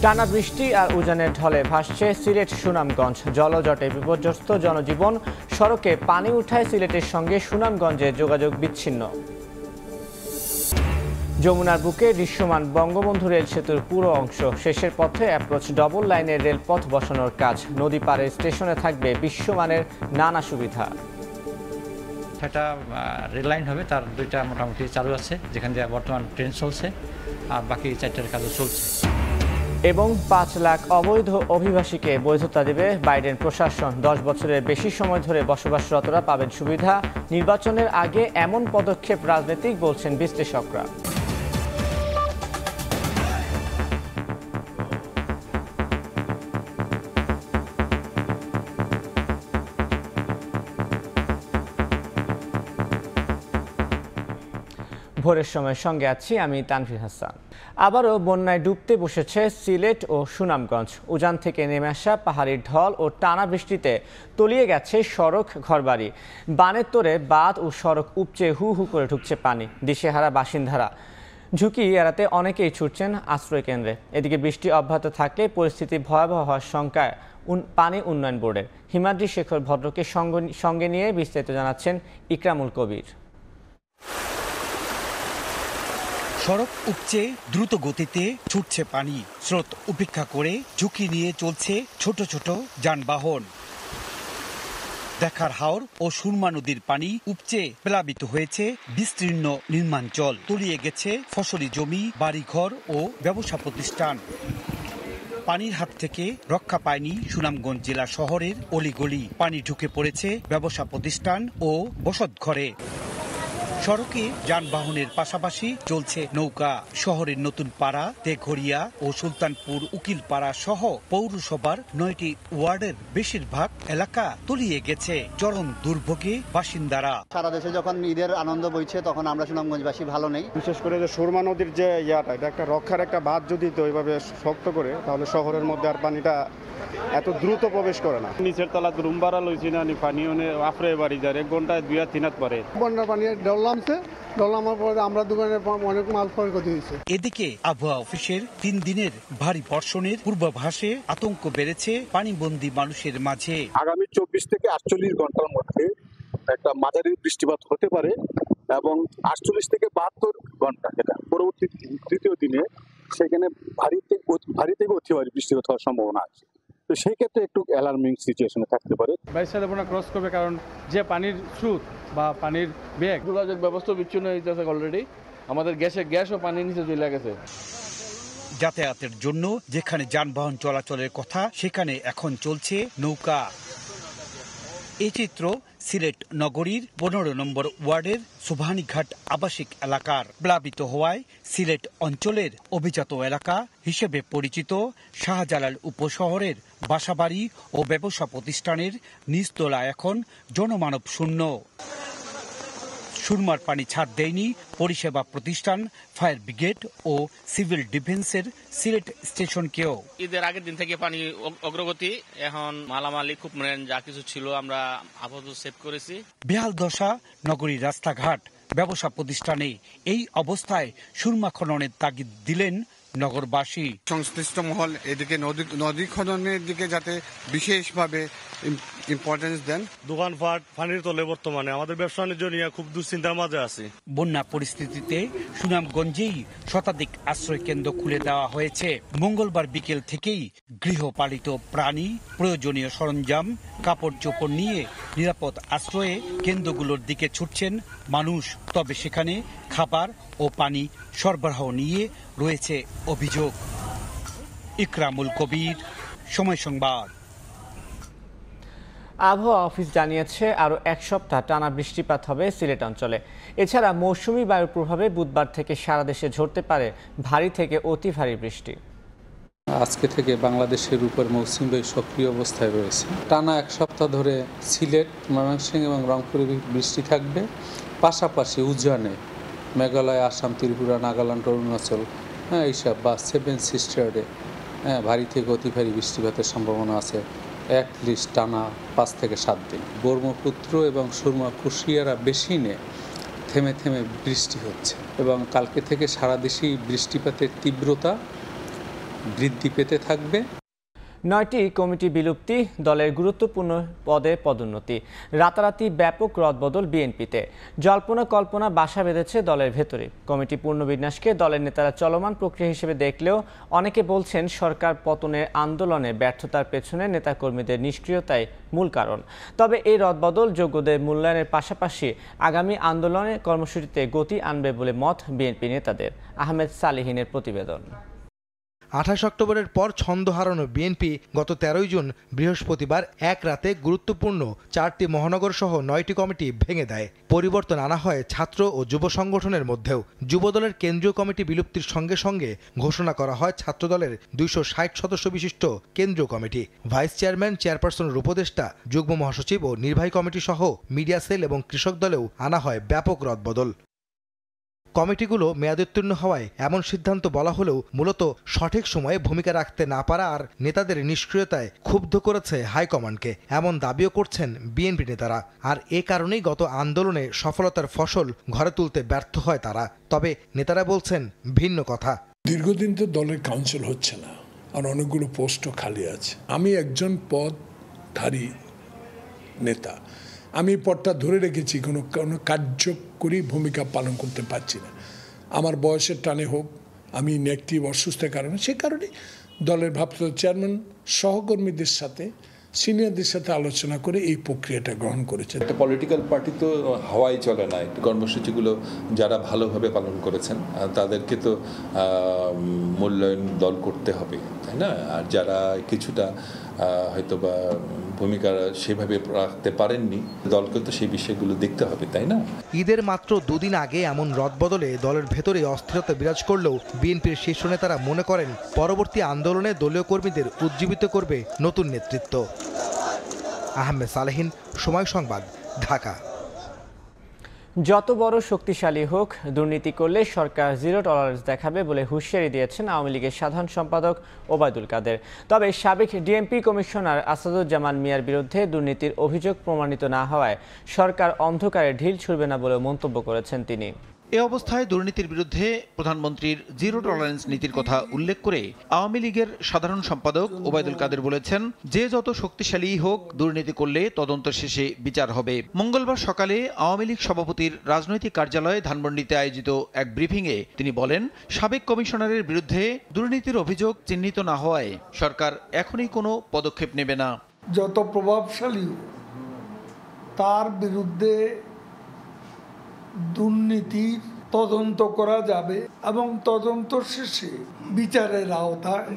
টানা বৃষ্টি আর উজানের ঢলে ভাসছে সিলেট সুনামগঞ্জ। জলজটে বিপর্যস্ত জনজীবন, সড়কে পানি উঠায় সিলেটের সঙ্গে সুনামগঞ্জের যোগাযোগ বিচ্ছিন্ন। যমুনার বুকে দৃশ্যমান বঙ্গবন্ধু রেল সেতুর পুরো অংশ, শেষের পথে অ্যাপ্রোচ ডবল লাইনের রেলপথ বসানোর কাজ। নদী পাড়ের স্টেশনে থাকবে বিশ্বমানের নানা সুবিধা। একটা রেল লাইন হবে, তার দুইটা মোটামুটি চালু আছে, যেখান দিয়ে বর্তমান ট্রেন চলছে, আর বাকি 4টার কাজও চলছে। এবং 5 লাখ অবৈধ অভিবাসীকে বৈধতা দেবে বাইডেন প্রশাসন। 10 বছরের বেশি সময় ধরে বসবাসরতরা পাবেন সুবিধা। নির্বাচনের আগে এমন পদক্ষেপ রাজনৈতিক বলছেন বিশ্লেষকরা। ভোরের সময় সঙ্গে আছি আমি তানভীর হাসান। আবারও বন্যায় ডুবতে বসেছে সিলেট ও সুনামগঞ্জ। উজান থেকে নেমে আসা পাহাড়ি ঢল ও টানা বৃষ্টিতে তলিয়ে গেছে সড়ক, ঘরবাড়ি। বানের তোরে বাঁধ ও সড়ক উপচে হু হু করে ঢুকছে পানি। দিশেহারা বাসিন্দারা, ঝুঁকি এড়াতে অনেকেই ছুটছেন আশ্রয় কেন্দ্রে। এদিকে বৃষ্টি অব্যাহত থাকলে পরিস্থিতি ভয়াবহ হওয়ার শঙ্কায় পানি উন্নয়ন বোর্ডের। হিমাদ্রি শেখর ভদ্রকে সঙ্গে নিয়ে বিস্তারিত জানাচ্ছেন ইকরামুল কবির। সড়ক উপচে দ্রুত গতিতে ছুটছে পানি। স্রোত উপেক্ষা করে ঝুঁকি নিয়ে চলছে ছোট ছোট যানবাহন। দেখার হাওর ও সুরমা নদীর পানি উপচে প্লাবিত হয়েছে বিস্তীর্ণ নির্মাঞ্চল। তলিয়ে গেছে ফসলি জমি, বাড়িঘর ও ব্যবসা প্রতিষ্ঠান। পানির হাত থেকে রক্ষা পায়নি সুনামগঞ্জ জেলা শহরের অলিগলি। পানি ঢুকে পড়েছে ব্যবসা প্রতিষ্ঠান ও বসতঘরে। সড়কে যানবাহনের পাশাপাশি চলছে নৌকা। শহরের নতুন পাড়া, তেঘরিয়া ও সুলতানপুর, উকিলপাড়া সহ পৌরসভার 9টি ওয়ার্ডের বেশিরভাগ এলাকা তলিয়ে গেছে। চরম দুর্ভোগে বাসিন্দারা। সারা দেশে যখন ঈদের আনন্দ বইছে, তখন আমরা সুনামগঞ্জবাসী ভালো নেই। বিশেষ করে যে সুরমা নদীর যে এটা একটা রক্ষার একটা বাঁধ যদি তো ওইভাবে শক্ত করে, তাহলে শহরের মধ্যে আর পানিটা এত দ্রুত প্রবেশ করে না। নিচের তলা রুম ভাড়া লইছি না, পানি আফরে বাড়ি যায় 1 ঘন্টায় 2-3 হাত পরে। বন্যার পানি ডলামার পরে আমরা দোকানে অনেক মাল ক্ষতি হয়েছে। এদিকে আবহাওয়া অফিসের 3 দিনের ভারী বর্ষণের পূর্বাভাসে আতঙ্ক বেড়েছে পানিবন্দী মানুষের মাঝে। আগামী 24 থেকে 48 ঘন্টার মধ্যে একটা মাঝারি বৃষ্টিপাত হতে পারে এবং 48 থেকে 72 ঘন্টা যেটা পরবর্তী তৃতীয় দিনে সেখানে ভারী থেকে অতি ভারী বৃষ্টিপাত হওয়ার সম্ভাবনা আছে। তো সেই ক্ষেত্রে একটু অ্যালার্মিং সিচুয়েশনে থাকতে পারে। বাইসাদেবনা ক্রস করবে, কারণ যে পানির স্রোত বা পানির বেগ, যোগাযোগ ব্যবস্থা বিচ্ছিন্ন হয়ে যাচ্ছে। অলরেডি আমাদের গ্যাসও পানির নিচে চলে গেছে। যাতায়াতের জন্য যেখানে যানবাহন চলাচলের কথা, সেখানে এখন চলছে নৌকা। এই চিত্র সিলেট নগরীর 15 নম্বর ওয়ার্ডের সুবহানীঘাট আবাসিক এলাকার। প্লাবিত হওয়ায় সিলেট অঞ্চলের অভিজাত এলাকা হিসেবে পরিচিত শাহজালাল উপশহরের বাসাবাড়ি ও ব্যবসা প্রতিষ্ঠানের নিচতলা এখন জনমানব শূন্য। সুরমার পানি ছাড় দেয়নি পরিষেবা প্রতিষ্ঠান, ফায়ার ব্রিগেড ও সিভিল ডিফেন্সের সিলেট স্টেশনকেও। ঈদের আগের দিন থেকে পানি অগ্রগতি, এখন মালামালি খুব যা কিছু ছিল আমরা আপাতত সেভ করেছি। বেহাল দশা নগরীর রাস্তাঘাট, ব্যবসা প্রতিষ্ঠানে। এই অবস্থায় সুরমা খননের তাগিদ দিলেন নগরবাসী। সংশ্লিষ্ট মহল এদিকে নদী খননের দিকে যাতে বিশেষভাবে ইম্পর্টেন্স দেন। দোকানপাট পানির তলে বর্তমানে আমাদের ব্যবসা বাণিজ্য নিয়ে খুব দুশ্চিন্তার মাঝে আছে। বন্যা পরিস্থিতিতে সুনামগঞ্জেই শতাধিক আশ্রয় কেন্দ্র খুলে দেওয়া হয়েছে। মঙ্গলবার বিকেল থেকেই গৃহপালিত প্রাণী, প্রয়োজনীয় সরঞ্জাম, কাপড় চোপড় নিয়ে নিরাপদ আশ্রয়ে কেন্দ্রগুলোর দিকে ছুটছেন মানুষ। তবে সেখানে খাবার ও পানি সরবরাহ নিয়ে রয়েছে অভিযোগ। ইকরামুল কবির, সময় সংবাদ। আবহাওয়া অফিস জানিয়েছে আরও 1 সপ্তাহ টানা বৃষ্টিপাত হবে সিলেট অঞ্চলে। এছাড়া মৌসুমি বায়ুর প্রভাবে বুধবার থেকে সারা দেশে ঝরতে পারে ভারী থেকে অতি ভারী বৃষ্টি। আজকে থেকে বাংলাদেশের উপর মৌসুমি বায়ু সক্রিয় অবস্থায় রয়েছে। টানা 1 সপ্তাহ ধরে সিলেট, ময়মনসিংহ এবং রংপুরে বৃষ্টি থাকবে। পাশাপাশি উজানে মেঘালয়, আসাম, ত্রিপুরা, নাগাল্যান্ড, অরুণাচল এইসব বা 7 সিস্টারে ভারী থেকে অতি ভারী বৃষ্টিপাতের সম্ভাবনা আছে। লিস্ট টানা 5 থেকে 7 দিন। ব্রহ্মপুত্র এবং সুরমা, কুশিয়ারা বেসিনে থেমে থেমে বৃষ্টি হচ্ছে এবং কালকে থেকে সারা দেশেই বৃষ্টিপাতের তীব্রতা বৃদ্ধি পেতে থাকবে। 9টি কমিটি বিলুপ্তি, দলের গুরুত্বপূর্ণ পদে পদোন্নতি, রাতারাতি ব্যাপক রদবদল বিএনপিতে, জল্পনা কল্পনা বাসা বেঁধেছে দলের ভেতরে। কমিটি পুনর্বিন্যাসকে দলের নেতারা চলমান প্রক্রিয়া হিসেবে দেখলেও অনেকে বলছেন সরকার পতনের আন্দোলনে ব্যর্থতার পেছনে নেতাকর্মীদের নিষ্ক্রিয়তাই মূল কারণ। তবে এই রদবদল যোগ্যদের মূল্যায়নের পাশাপাশি আগামী আন্দোলনে কর্মসূচিতে গতি আনবে বলে মত বিএনপি নেতাদের। আহমেদ সালেহিনের প্রতিবেদন। 28 অক্টোবরের পর ছন্দ হারানো বিএনপি গত 13 জুন বৃহস্পতিবার এক রাতে গুরুত্বপূর্ণ 4টি মহানগর সহ 9টি কমিটি ভেঙে দেয়। পরিবর্তন আনা হয় ছাত্র ও যুব সংগঠনের মধ্যেও। যুবদলের কেন্দ্রীয় কমিটি বিলুপ্তির সঙ্গে সঙ্গে ঘোষণা করা হয় ছাত্রদলের 260 সদস্য বিশিষ্ট কেন্দ্রীয় কমিটি। ভাইস চেয়ারম্যান, চেয়ারপারসনের উপদেষ্টা, যুগ্ম মহাসচিব ও নির্বাহী কমিটি সহ মিডিয়া সেল এবং কৃষক দলেও আনা হয় ব্যাপক রদবদল। কমিটিগুলো মেয়াদোত্তীর্ণ হওয়ায় এমন সিদ্ধান্ত বলা হলেও মূলত সঠিক সময়ে ভূমিকা রাখতে না পারা আর নেতাদের নিষ্ক্রিয়তায় ক্ষুব্ধ করেছে হাইকমান্ডকে, এমন দাবিও করছেন বিএনপি নেতারা। আর এ কারণেই গত আন্দোলনে সফলতার ফসল ঘরে তুলতে ব্যর্থ হয় তারা। তবে নেতারা বলছেন ভিন্ন কথা। দীর্ঘদিন তো দলের কাউন্সিল হচ্ছে না, আর অনেকগুলো পোস্টও খালি আছে। আমি একজন পদধারী নেতা, আমি পদটা ধরে রেখেছি, কোনো কার্যকরী ভূমিকা পালন করতে পারছি না। আমার বয়সের টানে হোক, আমি নেগেটিভ অসুস্থতার কারণে, সে কারণে দলের ভারপ্রাপ্ত চেয়ারম্যান সহকর্মীদের সাথে, সিনিয়রদের সাথে আলোচনা করে এই প্রক্রিয়াটা গ্রহণ করেছে। একটা পলিটিক্যাল পার্টি তো হাওয়াই চলে না, কর্মসূচিগুলো যারা ভালোভাবে পালন করেছেন তাদেরকে তো মূল্যায়ন দল করতে হবে, তাই না? আর যারা কিছুটা হয়তো বা ভূমিকা সেভাবে রাখতে পারেননি, দলকে তো সেই বিষয়গুলো দেখতে হবে, তাই না? ঈদের মাত্র দুদিন আগে এমন রদবদলে দলের ভেতরে অস্থিরতা বিরাজ করলেও বিএনপির শীর্ষ নেতারা মনে করেন পরবর্তী আন্দোলনে দলীয় কর্মীদের উজ্জীবিত করবে নতুন নেতৃত্ব। আহমেদ সালেহিন, সময় সংবাদ, ঢাকা। যত বড় শক্তিশালী হোক, দুর্নীতি করলে সরকার জিরো টলারেন্স দেখাবে বলে হুঁশিয়ারি দিয়েছেন আওয়ামী লীগের সাধারণ সম্পাদক ওবায়দুল কাদের। তবে সাবেক ডিএমপি কমিশনার আসাদুজ্জামান মিয়ার বিরুদ্ধে দুর্নীতির অভিযোগ প্রমাণিত না হওয়ায় সরকার অন্ধকারে ঢিল ছুড়বে না বলে মন্তব্য করেছেন তিনি। এ অবস্থায় দুর্নীতির বিরুদ্ধে প্রধানমন্ত্রীর জিরো টলারেন্স নীতির কথা উল্লেখ করে আওয়ামী লীগের সাধারণ সম্পাদক ওবায়দুল কাদের বলেছেন, যে যত শক্তিশালী হোক, দুর্নীতি করলে তদন্ত শেষে বিচার হবে। মঙ্গলবার সকালে আওয়ামী লীগ সভাপতির রাজনৈতিক কার্যালয়ে ধানমন্ডিতে আয়োজিত এক ব্রিফিংয়ে তিনি বলেন, সাবেক কমিশনারের বিরুদ্ধে দুর্নীতির অভিযোগ চিহ্নিত না হওয়ায় সরকার এখনই কোনো পদক্ষেপ নেবে না। যত প্রভাবশালী তার বিরুদ্ধে দুর্নীতির তদন্ত করা যাবে এবং তদন্ত শেষে বিচারের আওতায়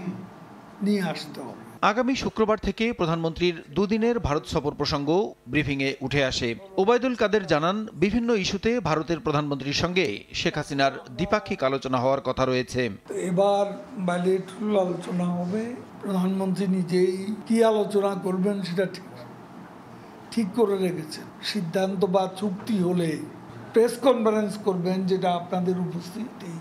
নিয়ে আসতে হবে। আগামী শুক্রবার থেকে প্রধানমন্ত্রীর দুদিনের ভারত সফর প্রসঙ্গ ব্রিফিংয়ে উঠে আসে। ওবায়দুল কাদের জানান, বিভিন্ন ইস্যুতে ভারতের প্রধানমন্ত্রীর সঙ্গে শেখ হাসিনার দ্বিপাক্ষিক আলোচনা হওয়ার কথা রয়েছে। এবার বাইলেটারাল আলোচনা হবে, প্রধানমন্ত্রী নিজেই কি আলোচনা করবেন সেটা ঠিক করে রেখেছেন। সিদ্ধান্ত বা চুক্তি হলে প্রেস কনফারেন্স করবেন, যেটা আপনাদের উপস্থিতি।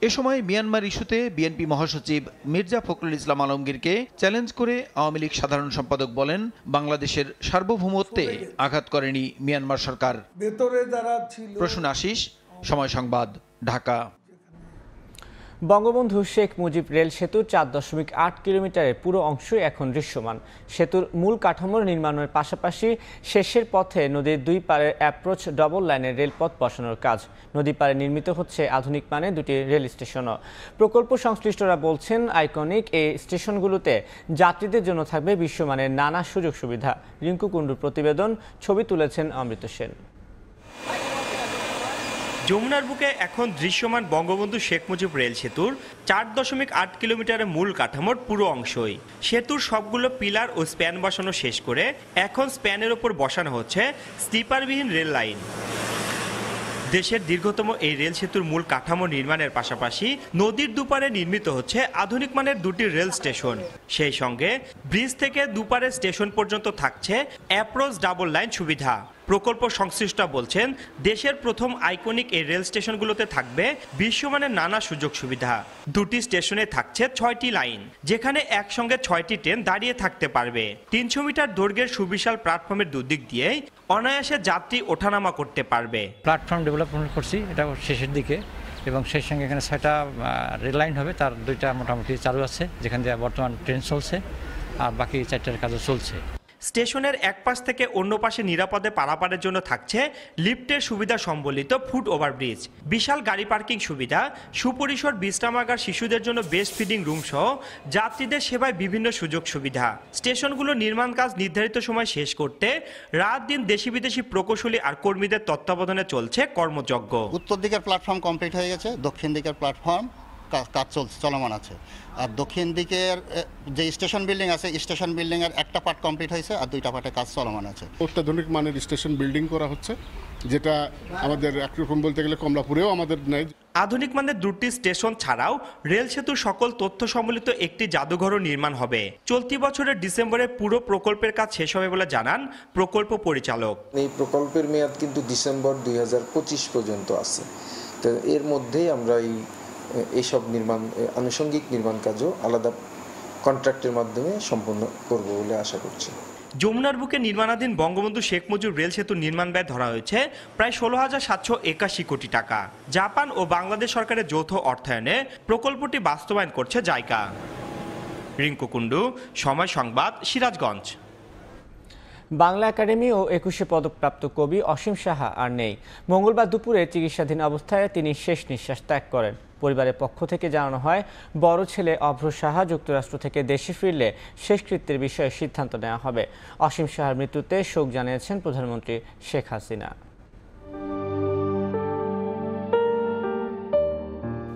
এ সময় মিয়ানমার ইস্যুতে বিএনপি মহাসচিব মির্জা ফখরুল ইসলাম আলমগীরকে চ্যালেঞ্জ করে আওয়ামী লীগ সাধারণ সম্পাদক বলেন, বাংলাদেশের সার্বভৌমত্বে আঘাত করেনি মিয়ানমার সরকার। ভেতরে যারা ছিল। প্রসূন আশিস, সময় সংবাদ, ঢাকা। বঙ্গবন্ধু শেখ মুজিব রেল সেতুর 4.8 কিলোমিটারের পুরো অংশই এখন দৃশ্যমান। সেতুর মূল কাঠামোর নির্মাণের পাশাপাশি শেষের পথে নদীর দুই পারের অ্যাপ্রোচ ডবল লাইনের রেলপথ বসানোর কাজ। নদী পারে নির্মিত হচ্ছে আধুনিক মানের দুটি রেল স্টেশনও। প্রকল্প সংশ্লিষ্টরা বলছেন, আইকনিক এই স্টেশনগুলোতে যাত্রীদের জন্য থাকবে বিশ্বমানের নানা সুযোগ সুবিধা। রিঙ্কু কুণ্ডুর প্রতিবেদন, ছবি তুলেছেন অমৃত সেন। যমুনার বুকে এখন দৃশ্যমান বঙ্গবন্ধু শেখ মুজিব রেল সেতুর 4.8 কিলোমিটারের মূল কাঠামোর পুরো অংশই। সেতুর সবগুলো পিলার ও স্প্যান বসানো শেষ করে এখন স্প্যানের ওপর বসানো হচ্ছে স্লিপারবিহীন রেল লাইন। দেশের দীর্ঘতম এই রেল সেতুর মূল কাঠামো নির্মাণের পাশাপাশি নদীর দুপারে নির্মিত হচ্ছে আধুনিক মানের দুটি রেল স্টেশন। সেই সঙ্গে ব্রিজ থেকে দুপারের স্টেশন পর্যন্ত থাকছে অ্যাপ্রোচ ডাবল লাইন সুবিধা। প্রকল্প সংশ্লিষ্টরা বলছেন, দেশের প্রথম আইকনিক এই রেল স্টেশনগুলোতে থাকবে বিশ্বমানের নানা সুযোগ সুবিধা। দুটি স্টেশনে থাকছে 6টি লাইন, যেখানে একসঙ্গে 6টি ট্রেন দাঁড়িয়ে থাকতে পারবে। 300 মিটার দৈর্ঘ্যের সুবিশাল প্ল্যাটফর্মের দুদিক দিয়েই অনায়াসে যাত্রী ওঠানামা করতে পারবে। প্ল্যাটফর্ম ডেভেলপমেন্ট করছি, এটা শেষের দিকে। এবং সেই সঙ্গে এখানে 6টা রেল লাইন হবে, তার 2টা মোটামুটি চালু আছে, যেখান দিয়ে বর্তমান ট্রেন চলছে, আর বাকি 4টার কাজও চলছে। স্টেশনের এক পাশ থেকে অন্য পাশে নিরাপদে পারাপারের জন্য থাকছে লিফটের সুবিধা সম্বলিত ফুট ওভারব্রিজ, বিশাল গাড়ি পার্কিং সুবিধা, সুপরিসর বিশ্রামাগার, শিশুদের জন্য বেস্ট ফিডিং রুম সহ যাত্রীদের সেবায় বিভিন্ন সুযোগ সুবিধা। স্টেশনগুলো নির্মাণ কাজ নির্ধারিত সময় শেষ করতে রাত দিন দেশি বিদেশি প্রকৌশলী আর কর্মীদের তত্ত্বাবধানে চলছে কর্মযজ্ঞ। উত্তর দিকের প্ল্যাটফর্ম কমপ্লিট হয়ে গেছে, দক্ষিণ দিকের প্ল্যাটফর্ম কাজ চলমান আছে। আর দক্ষিণ দিকের যে স্টেশন বিল্ডিং আছে, স্টেশন বিল্ডিংয়ের একটা পার্ট কমপ্লিট হয়েছে আর 2টা পার্টে কাজ চলমান আছে। অত্যাধুনিক মানের স্টেশন বিল্ডিং করা হচ্ছে, যেটা আমাদের একরকম বলতে গেলে কমলাপুরেও আমাদের নেই। আধুনিক মানের 2টি স্টেশন ছাড়াও রেল সেতুর সকল তথ্য সম্বলিত একটি জাদুঘরও নির্মাণ হবে। চলতি বছরের ডিসেম্বরে পুরো প্রকল্পের কাজ শেষ হবে বলে জানান প্রকল্প পরিচালক। এই প্রকল্পের মেয়াদ কিন্তু ডিসেম্বর 2025 পর্যন্ত আছে। তো এর মধ্যেই আমরা এইসব আনুষঙ্গিক নির্মাণ কাজও আলাদা কন্ট্রাক্টের মাধ্যমে সম্পন্ন করব বলে আশা করছি। যমুনার বুকে নির্মাণাধীন বঙ্গবন্ধু শেখ মুজিব রেল সেতুর নির্মাণ ব্যয় ধরা হয়েছে প্রায় 16,781 কোটি টাকা। জাপান ও বাংলাদেশ সরকারের যৌথ অর্থায়নে প্রকল্পটি বাস্তবায়ন করছে জাইকা। রিঙ্কু কুন্ডু, সময় সংবাদ, সিরাজগঞ্জ। বাংলা একাডেমি ও 21শে পদকপ্রাপ্ত কবি অসীম সাহা আর নেই। মঙ্গলবার দুপুরে চিকিৎসাধীন অবস্থায় তিনি শেষ নিঃশ্বাস ত্যাগ করেন। পরিবারের পক্ষ থেকে জানানো হয়, বড় ছেলে অভ্র সাহা যুক্তরাষ্ট্র থেকে দেশে ফিরলে শেষকৃত্যের বিষয়ে সিদ্ধান্ত নেওয়া হবে। অসীম সাহার মৃত্যুতে শোক জানিয়েছেন প্রধানমন্ত্রী শেখ হাসিনা।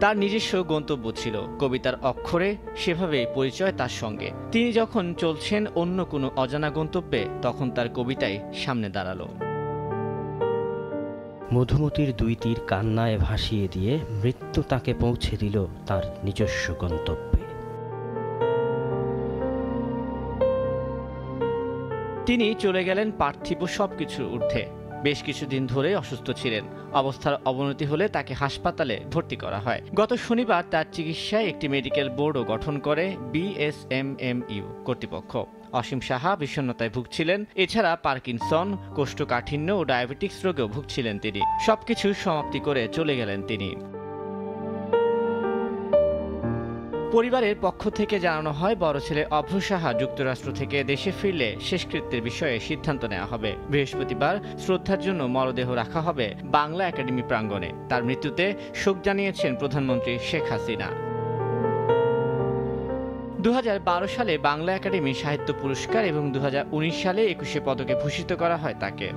তার নিজস্ব গন্তব্য ছিল কবিতার অক্ষরে, সেভাবেই পরিচয় তার সঙ্গে। তিনি যখন চলছেন অন্য কোনো অজানা গন্তব্যে, তখন তার কবিতাই সামনে দাঁড়ালো। মধুমতির 2 তীর কান্নায় ভাসিয়ে দিয়ে মৃত্যু তাকে পৌঁছে দিল তার নিজস্ব গন্তব্যে। তিনি চলে গেলেন পার্থিব সবকিছুর ঊর্ধ্বে। বেশ কিছুদিন ধরে অসুস্থ ছিলেন। অবস্থার অবনতি হলে তাকে হাসপাতালে ভর্তি করা হয়। গত শনিবার তার চিকিৎসায় একটি মেডিকেল বোর্ডও গঠন করে BSMMU কর্তৃপক্ষ। অসীম সাহা বিষণ্ণতায় ভুগছিলেন। এছাড়া পার্কিনসন, কোষ্ঠকাঠিন্য ও ডায়াবেটিক্স রোগেও ভুগছিলেন তিনি। সবকিছু সমাপ্তি করে চলে গেলেন তিনি। পরিবারের পক্ষ থেকে জানানো হয়, বড় ছেলে অভ্র সাহা যুক্তরাষ্ট্র থেকে দেশে ফিরলে শেষকৃত্যের বিষয়ে সিদ্ধান্ত নেওয়া হবে। বৃহস্পতিবার শ্রদ্ধার জন্য মরদেহ রাখা হবে বাংলা একাডেমি প্রাঙ্গণে। তার মৃত্যুতে শোক জানিয়েছেন প্রধানমন্ত্রী শেখ হাসিনা। 2012 সালে বাংলা একাডেমি সাহিত্য পুরস্কার এবং 2019 সালে 21শে পদকে ভূষিত করা হয় তাকে।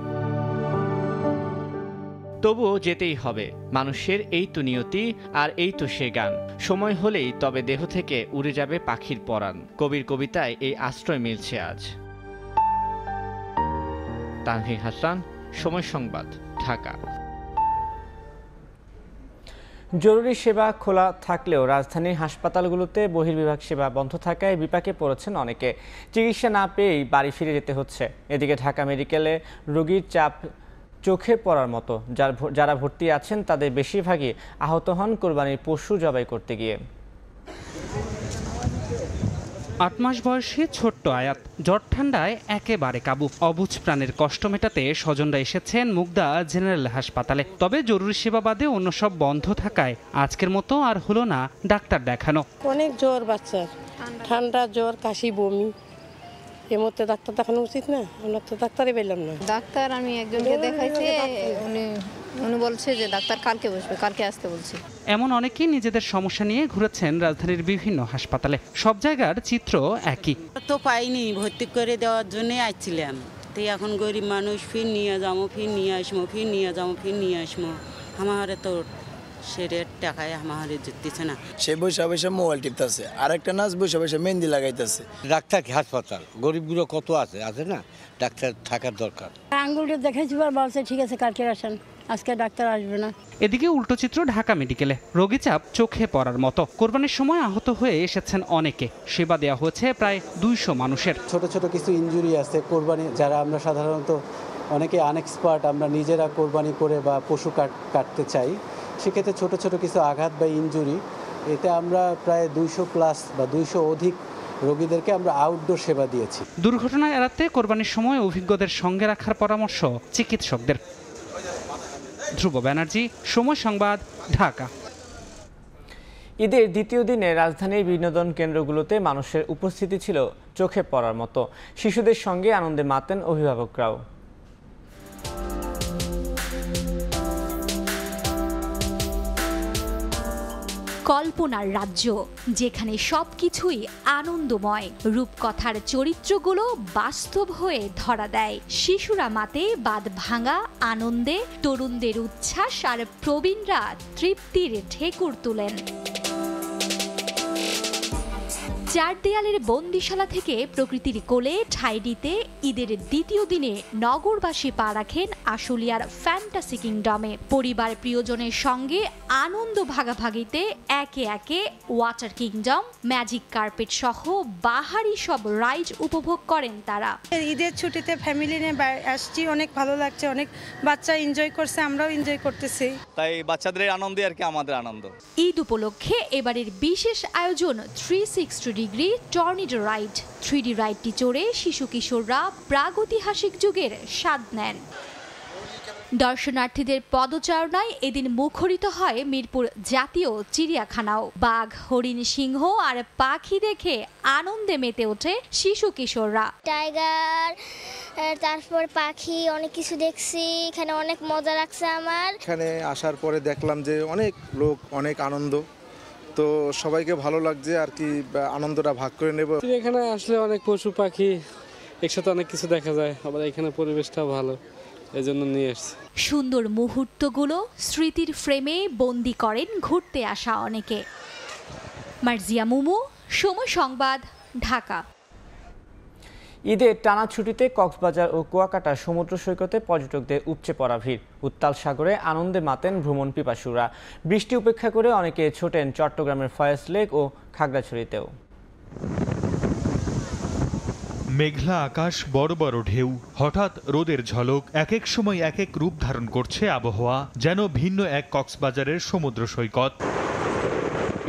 তবুও যেতেই হবে, মানুষের এই তো নিয়তি, আর এই তো সে গান। সময় হলেই তবে দেহ থেকে উড়ে যাবে পাখির পরাণ। কবির কবিতায় এই আশ্রয় মিলছে আজ। তানভীর হাসান, সময় সংবাদ, ঢাকা। জরুরি সেবা খোলা থাকলেও রাজধানীর হাসপাতালগুলোতে বহির্বিভাগ সেবা বন্ধ থাকায় বিপাকে পড়েছেন অনেকে। চিকিৎসা না পেয়েই বাড়ি ফিরে যেতে হচ্ছে। এদিকে ঢাকা মেডিকেলে রোগীর চাপ চোখে পড়ার মতো। যারা ভর্তি আছেন তাদের বেশিরভাগই আহত হন কোরবানির পশু জবাই করতে গিয়ে। 8 মাস বয়সী ছোট্ট আয়াত জ্বর ঠান্ডায় একেবারে কাবু। অবুঝ প্রাণের কষ্ট মেটাতে স্বজনরা এসেছেন মুগদা জেনারেল হাসপাতালে। তবে জরুরি সেবা বাদে অন্য সব বন্ধ থাকায় আজকের মতো আর হলো না ডাক্তার দেখানো। অনেক জ্বর, বাচ্চার ঠান্ডা, জ্বর, কাশি, বমি। এর মধ্যে ডাক্তার দেখানো উচিত না? আমরা তো ডাক্তারই পেলাম না। ডাক্তার আমি একজনকে দেখাইছি, উনি বলছে যে ডাক্তার কালকে বসবে, কালকে আসতে বলছে। এমন অনেকেই নিজেদের সমস্যা নিয়ে ঘুরেছেন রাজধানীর বিভিন্ন হাসপাতালে। সব জায়গার চিত্র একই। তো পাইনি, ভর্তি করে দেওয়ার জন্য আসছিলাম। তো এখন গরিব মানুষ, ফির নিয়ে যাবো, ফির নিয়ে আসবো, ফির নিয়ে যাবো, ফির নিয়ে আসবো। আমার তো সে রেট টাকায় আমার জিততেছে না। সে বসে বসে মোবাইল টিপতেছে, আর একটা নাচ বসে বসে মেহেন্দি লাগাইতেছে। ডাক্তার কি হাসপাতাল, গরিবগুলো কত আছে না, ডাক্তার থাকার দরকার। আঙ্গুলটা দেখাইছি, বলছে ঠিক আছে কালকে আসেন, আজকে ডাক্তার আসবে না। এদিকে উল্টো চিত্র ঢাকা মেডিকেলে। রোগী চাপ চোখে পড়ার মতো। কোরবানির সময় আহত হয়ে এসেছেন অনেকে। সেবা দেওয়া হয়েছে প্রায় 200 মানুষের। ছোট ছোট কিছু ইনজুরি আছে কোরবানি, যারা আমরা সাধারণত অনেকে আনএক্সপার্ট, আমরা নিজেরা কোরবানি করে বা পশু কাটতে চাই, সেক্ষেত্রে ছোট ছোট কিছু আঘাত বা ইনজুরি, এতে আমরা প্রায় 200+ বা 200 অধিক রোগীদেরকে আমরা আউটডোর সেবা দিয়েছি। দুর্ঘটনা এড়াতে কোরবানির সময় অভিজ্ঞদের সঙ্গে রাখার পরামর্শ চিকিৎসকদের। ধ্রুব ব্যানার্জি, সময় সংবাদ, ঢাকা। ঈদের দ্বিতীয় দিনে রাজধানীর বিনোদন কেন্দ্রগুলোতে মানুষের উপস্থিতি ছিল চোখে পড়ার মতো। শিশুদের সঙ্গে আনন্দে মাতেন অভিভাবকরাও। কল্পনার রাজ্য, যেখানে সবকিছুই আনন্দময়। রূপকথার চরিত্রগুলো বাস্তব হয়ে ধরা দেয়। শিশুরা মাতে বাঁধ ভাঙা আনন্দে, তরুণদের উচ্ছ্বাস আর প্রবীণরা তৃপ্তির ঢেকুর তুলেন। চার দেয়ালের বন্দিশালা থেকে প্রকৃতির কোলে ঠাঁই দিতে ঈদের দ্বিতীয় দিনে নগরবাসী পা রাখেন আশুলিয়ার ফ্যান্টাসি কিংডমে। পরিবার প্রিয়জনের সঙ্গে আনন্দ ভাগাভাগিতে একে একে ওয়াটার কিংডম, ম্যাজিক কার্পেট সহ বাহারি সব রাইড উপভোগ করেন তারা। ঈদের ছুটিতে ফ্যামিলি নিয়ে আসছি, অনেক ভালো লাগছে, অনেক বাচ্চা এনজয় করছে, আমরাও এনজয় করতেছি। তাই বাচ্চাদের আনন্দই আর কি আমাদের আনন্দ। ঈদ উপলক্ষে এবারের বিশেষ আয়োজন 360 ডিগ্রি টর্নেডো রাইড। 3D রাইডটি চড়ে শিশু কিশোররা প্রাগৈতিহাসিক যুগের স্বাদ নেন। দর্শনার্থীদের পদচারণায় এদিন মুখরিত হয় মিরপুর জাতীয় চিড়িয়াখানাও। বাঘ, হরিণ, সিংহ আর পাখি দেখে আনন্দে মেতে ওঠে শিশু কিশোররা। টাইগার, তারপর পাখি, অনেক কিছু দেখছি, এখানে অনেক মজা লাগছে আমার। এখানে আসার পরে দেখলাম যে অনেক লোক, অনেক আনন্দ, তো সবাইকে ভালো লাগছে আর কি, আনন্দটা ভাগ করে নেব। এখানে আসলে অনেক পশু পাখি একসাথে অনেক কিছু দেখা যায়, আবার এখানে পরিবেশটা ভালো, এজন্য নিয়ে আসছি। সুন্দর মুহূর্তগুলো স্মৃতির ফ্রেমে বন্দি করেন ঘুরতে আসা অনেকে। মার্জিয়া মুমু, সময় সংবাদ, ঢাকা। ঈদের টানা ছুটিতে কক্সবাজার ও কুয়াকাটা সমুদ্র সৈকতে পর্যটকদের উপচে পড়া ভিড়। উত্তাল সাগরে আনন্দে মাতেন ভ্রমণ পিপাসুরা। বৃষ্টি উপেক্ষা করে অনেকে ছোটেন চট্টগ্রামের ফয়েজ লেক ও খাগড়াছড়িতেও। মেঘলা আকাশ, বড় বড় ঢেউ, হঠাৎ রোদের ঝলক, এক এক সময় এক এক রূপ ধারণ করছে আবহাওয়া, যেন ভিন্ন এক কক্সবাজারের সমুদ্র সৈকত।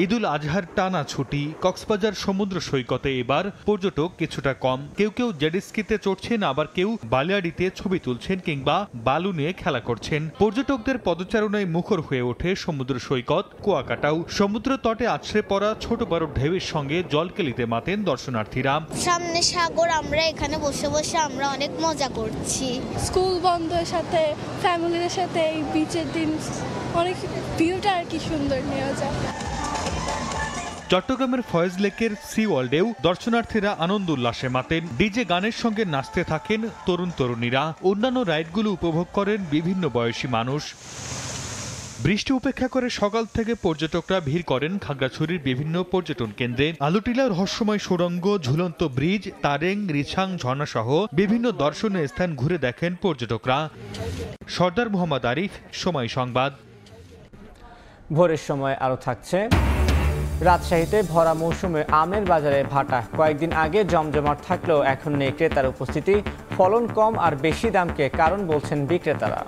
ঈদুল আজহার টানা ছুটি, কক্সবাজার সমুদ্র সৈকতে এবার পর্যটক কিছুটা কম। কেউ কেউ জেডিস্কিতে চড়ছেন, আবার কেউ বালিয়াড়িতে ছবি তুলছেন কিংবা বালু নিয়ে খেলা করছেন। পর্যটকদের পদচারণায় মুখর হয়ে ওঠে সমুদ্র সৈকত কুয়াকাটাও। সমুদ্র তটে আছড়ে পড়া ছোট বড় ঢেউয়ের সঙ্গে জলকেলিতে মাতেন দর্শনার্থীরা। সামনে সাগর, আমরা এখানে বসে বসে আমরা অনেক মজা করছি। স্কুল বন্ধের সাথে, ফ্যামিলির সাথে এই বিচের দিন অনেক ভিউটা আর কি সুন্দর নেওয়া যায়। চট্টগ্রামের ফয়েজ লেকের সি ওয়ার্ল্ডেও দর্শনার্থীরা আনন্দ উল্লাসে মাতেন। ডিজে গানের সঙ্গে নাচতে থাকেন তরুণ তরুণীরা। অন্যান্য রাইডগুলো উপভোগ করেন বিভিন্ন বয়সী মানুষ। বৃষ্টি উপেক্ষা করে সকাল থেকে পর্যটকরা ভিড় করেন খাগড়াছড়ির বিভিন্ন পর্যটন কেন্দ্রে। আলুটিলার রহস্যময় সুড়ঙ্গ, ঝুলন্ত ব্রিজ, তারেং, রিছাং ঝর্ণা সহ বিভিন্ন দর্শনীয় স্থান ঘুরে দেখেন পর্যটকরা। সর্দার মোহাম্মদ আরিফ, সময় সংবাদ। ভোরের সময় আরও থাকছে। রাজশাহীতে ভরা মৌসুমে আমের বাজারে ভাটা। কয়েকদিন আগে জমজমাট থাকলেও এখন নেই ক্রেতার উপস্থিতি। ফলন কম আর বেশি দামকে কারণ বলছেন বিক্রেতারা।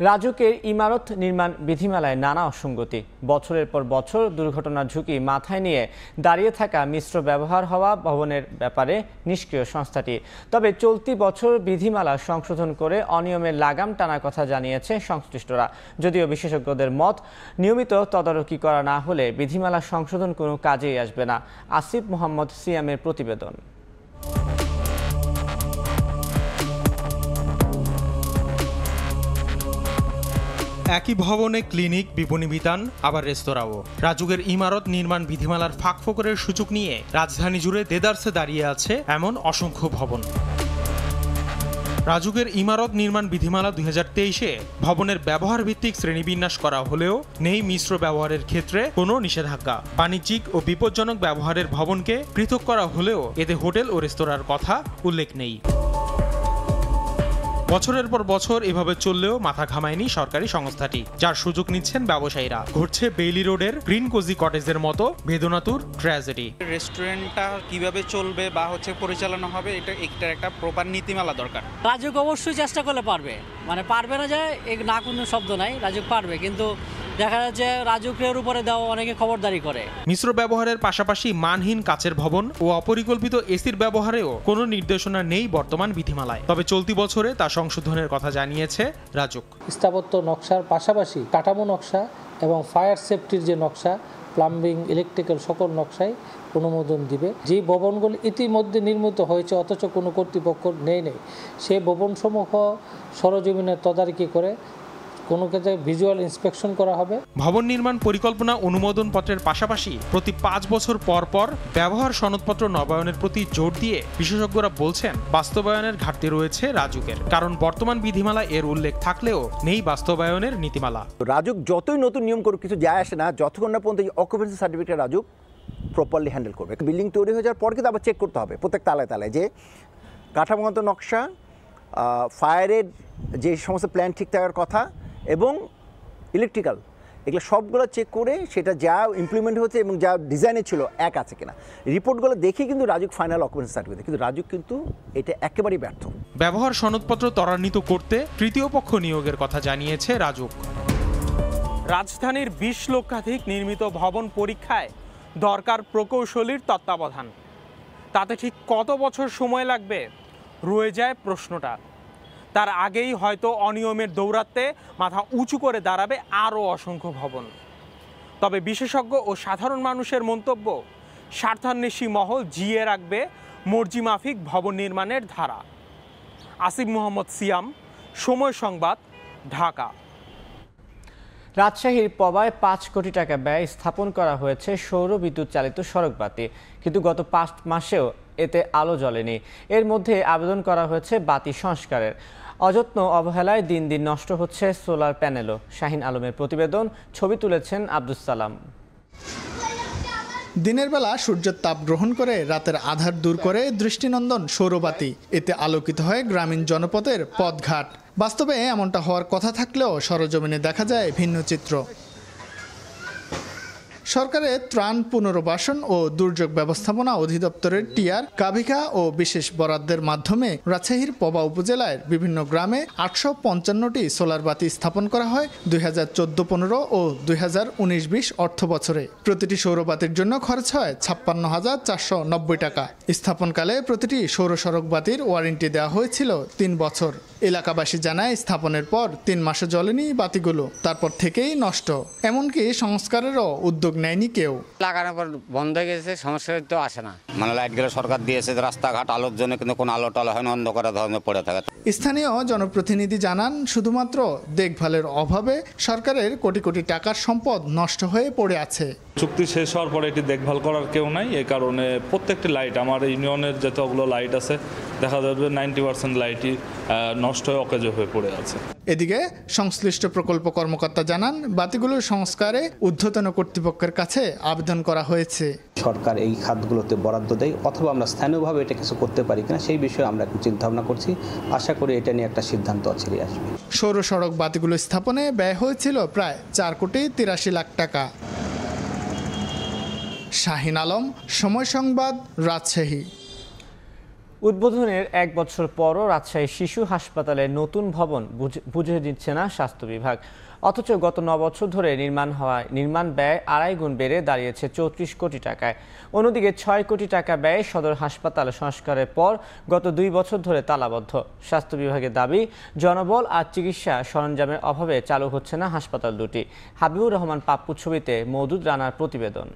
রাজুকের ইমারত নির্মাণ বিধিমালায় নানা অসঙ্গতি। বছরের পর বছর দুর্ঘটনার ঝুঁকি মাথায় নিয়ে দাঁড়িয়ে থাকা মিশ্র ব্যবহার হওয়া ভবনের ব্যাপারে নিষ্ক্রিয় সংস্থাটি। তবে চলতি বছর বিধিমালা সংশোধন করে অনিয়মের লাগাম টানার কথা জানিয়েছে সংশ্লিষ্টরা। যদিও বিশেষজ্ঞদের মত, নিয়মিত তদারকি করা না হলে বিধিমালা সংশোধন কোনো কাজেই আসবে না। আসিফ মোহাম্মদ সিয়ামের প্রতিবেদন। একই ভবনে ক্লিনিক, বিপণী বিতান, আবার রেস্তোরাঁও। রাজুকের ইমারত নির্মাণ বিধিমালার ফাঁকফোকরের সুযোগ নিয়ে রাজধানী জুড়ে দেদারসে দাঁড়িয়ে আছে এমন অসংখ্য ভবন। রাজুকের ইমারত নির্মাণ বিধিমালা 2023-এ ভবনের ব্যবহার ভিত্তিক শ্রেণীবিন্যাস করা হলেও নেই মিশ্র ব্যবহারের ক্ষেত্রে কোনো নিষেধাজ্ঞা। বাণিজ্যিক ও বিপজ্জনক ব্যবহারের ভবনকে পৃথক করা হলেও এতে হোটেল ও রেস্তোরাঁর কথা উল্লেখ নেই। বছরের পর বছর এভাবে চললেও মাথা ঘামায়নি সরকারি সংস্থাটি, যার সুযোগ নিচ্ছেন ব্যবসায়ীরা। ঘটছে বেইলি রোডের গ্রিন কোজি কটেজের মতো বেদনাতুর ট্র্যাজেডি। রেস্টুরেন্টটা কিভাবে চলবে বা পরিচালনা হবে, এটা একটা প্রপার নীতিমালা দরকার। রাজুক অবশ্যই চেষ্টা করলে পারবে, পারবে না যে না কোনো শব্দ নাই, রাজুক পারবে, কিন্তু দেখা যাচ্ছে রাজুকের উপরে দেওয়া অনেকে খবরদারি করে। মিশ্র ব্যবহারের পাশাপাশি মানহীন কাচের ভবন ও অপরিকল্পিত এসির ব্যবহারেও কোনো নির্দেশনা নেই বর্তমান বিধিমালায়। তবে চলতি বছরে তা সংশোধনের কথা জানিয়েছে রাজুক। স্থাপত্য নকশার পাশাপাশি কাঠামো নকশা এবং ফায়ার সেফটির যে নকশা প্লাম্বিং, ইলেকট্রিক্যাল সকল নকশায় অনুমোদন দিবে। যে ভবনগুলি ইতিমধ্যে নির্মিত হয়েছে অথচ কোনো কর্তৃপক্ষ নেই সেই ভবনসমূহ সরজমিনে তদারকি করে কোনো ক্ষেত্রে ভিজুয়াল ইন্সপেকশন করা হবে। ভবন নির্মাণ পরিকল্পনা অনুমোদন পত্রের পাশাপাশি প্রতি 5 বছর পর পর ব্যবহার সনদপত্র নবায়নের প্রতি জোর দিয়ে বিশেষজ্ঞরা বলছেন বাস্তবায়নের ঘাটতি রয়েছে রাজুকের, কারণ বর্তমান বিধিমালা এর উল্লেখ থাকলেও নেই বাস্তবায়নের নীতিমালা। রাজুক যতই নতুন নিয়ম করুক কিছু যায় আসে না যতক্ষণ না পর্যন্ত occupancy certificate RAJUK properly handle করবে। বিল্ডিং তৈরি হয়ে যাওয়ার পর কিন্তু আবার চেক করতে হবে প্রত্যেক তালায় তালায় যে কাঠামোগত নকশা, ফায়ারের যে সমস্ত প্ল্যান ঠিক থাকার কথা এবং ইলেকট্রিক্যাল, এগুলো সবগুলো চেক করে সেটা যা ইমপ্লিমেন্ট হচ্ছে এবং যা ডিজাইনে ছিল এক আছে কিনা রিপোর্টগুলো দেখে কিন্তু রাজুক ফাইনাল অকুপেন্সি সার্টিফিকেট, কিন্তু রাজুক কিন্তু এটা একেবারেই ব্যর্থ। ব্যবহার সনদপত্র ত্বরান্বিত করতে তৃতীয় পক্ষ নিয়োগের কথা জানিয়েছে রাজুক। রাজধানীর 20 লক্ষাধিক নির্মিত ভবন পরীক্ষায় দরকার প্রকৌশলীর তত্ত্বাবধান। তাতে ঠিক কত বছর সময় লাগবে রয়ে যায় প্রশ্নটা। তার আগেই হয়তো অনিয়মের দৌরাত্মে মাথা উঁচু করে দাঁড়াবে আরও অসংখ্য ভবন। তবে বিশেষজ্ঞ ও সাধারণ মানুষের মন্তব্য, স্বার্থান্বেষী মহল জিয়ে রাখবে মর্জি মাফিক ভবন নির্মাণের ধারা। আসিফ মোহাম্মদ সিয়াম, সময় সংবাদ, ঢাকা। রাজশাহীর পবায় 5 কোটি টাকা ব্যয় স্থাপন করা হয়েছে সৌর বিদ্যুৎ চালিত সড়ক বাতি, কিন্তু গত 5 মাসেও এতে আলো জ্বলেনি। এর মধ্যে আবেদন করা হয়েছে বাতি সংস্কারের। অযত্ন অবহেলায় দিন দিন নষ্ট হচ্ছে সোলার প্যানেলও। শাহিন আলমের প্রতিবেদন, ছবি তুলেছেন আব্দুস সালাম। দিনের বেলা সূর্যের তাপ গ্রহণ করে রাতের আধার দূর করে দৃষ্টিনন্দন সৌরবাতি, এতে আলোকিত হয় গ্রামীণ জনপথের পথঘাট। বাস্তবে এমনটা হওয়ার কথা থাকলেও সরজমিনে দেখা যায় ভিন্ন চিত্র। সরকারের ত্রাণ পুনর্বাসন ও দুর্যোগ ব্যবস্থাপনা অধিদপ্তরের টিআর, কাভিকা ও বিশেষ বরাদ্দের মাধ্যমে রাজশাহীর পবা উপজেলার বিভিন্ন গ্রামে 855টি সোলার বাতি স্থাপন করা হয় 2014-15 ও 2019-20 অর্থ বছরে। প্রতিটি সৌরবাতির জন্য খরচ হয় 56,490 টাকা। স্থাপনকালে প্রতিটি সৌর সড়ক বাতির ওয়ারেন্টি দেওয়া হয়েছিল 3 বছর। এলাকাবাসী জানায় স্থাপনের পর 3 মাসে জ্বলেনি বাতিগুলো, তারপর থেকেই নষ্ট। এমনকি সংস্কারেরও উদ্যোগ নেয়নি কেউ। লাগানোর পর বন্ধ হয়ে গেছে, সমস্যা তো আসে না। মানে লাইট গেলে সরকার দিয়েছে রাস্তাঘাট আলোর জন্য, কিন্তু কোনো আলো টালো হয় না, অন্ধকারে ধরনের পড়ে থাকে। স্থানীয় জনপ্রতিনিধি জানান শুধুমাত্র দেখভালের অভাবে সরকারের কোটি কোটি টাকার সম্পদ নষ্ট হয়ে পড়ে আছে। চুক্তি শেষ হওয়ার পরে এটি দেখভাল করার কেউ নাই, এই কারণে প্রত্যেকটি লাইট, আমার ইউনিয়নের যতগুলো লাইট আছে দেখা যাবে 90% লাইটই নষ্ট হয়ে অকেজো হয়ে পড়ে আছে। এদিকে সংশ্লিষ্ট প্রকল্প কর্মকর্তা জানান বাতিগুলোর সংস্কারে ঊর্ধ্বতন কর্তৃপক্ষের কাছে আবেদন করা হয়েছে। সরকার এই খাতগুলোতে বরাদ্দ দেয় অথবা আমরা স্থানীয়ভাবে এটা কিছু করতে পারি কিনা সেই বিষয়ে আমরা এখন চিন্তা ভাবনা করছি। আশা করি এটা নিয়ে একটা সিদ্ধান্ত ছেড়ে আসবে। সৌর সড়ক বাতিগুলো স্থাপনে ব্যয় হয়েছিল প্রায় 4,83,00,000 টাকা। শাহিন আলম, সময় সংবাদ, রাজশাহী। উদ্বোধনের 1 বছর পরও রাজশাহী শিশু হাসপাতালে নতুন ভবন বুঝে দিচ্ছে না স্বাস্থ্য বিভাগ, অথচ গত 9 বছর ধরে নির্মাণ ব্যয় 2.5 গুণ বেড়ে দাঁড়িয়েছে 34 কোটি টাকায়। অন্যদিকে 6 কোটি টাকা ব্যয়ে সদর হাসপাতাল সংস্কারের পর গত 2 বছর ধরে তালাবদ্ধ। স্বাস্থ্য বিভাগের দাবি, জনবল আর চিকিৎসা সরঞ্জামের অভাবে চালু হচ্ছে না হাসপাতাল দুটি। হাবিবুর রহমান পাপ্পু ছবিতে মওদুদ রানার প্রতিবেদন।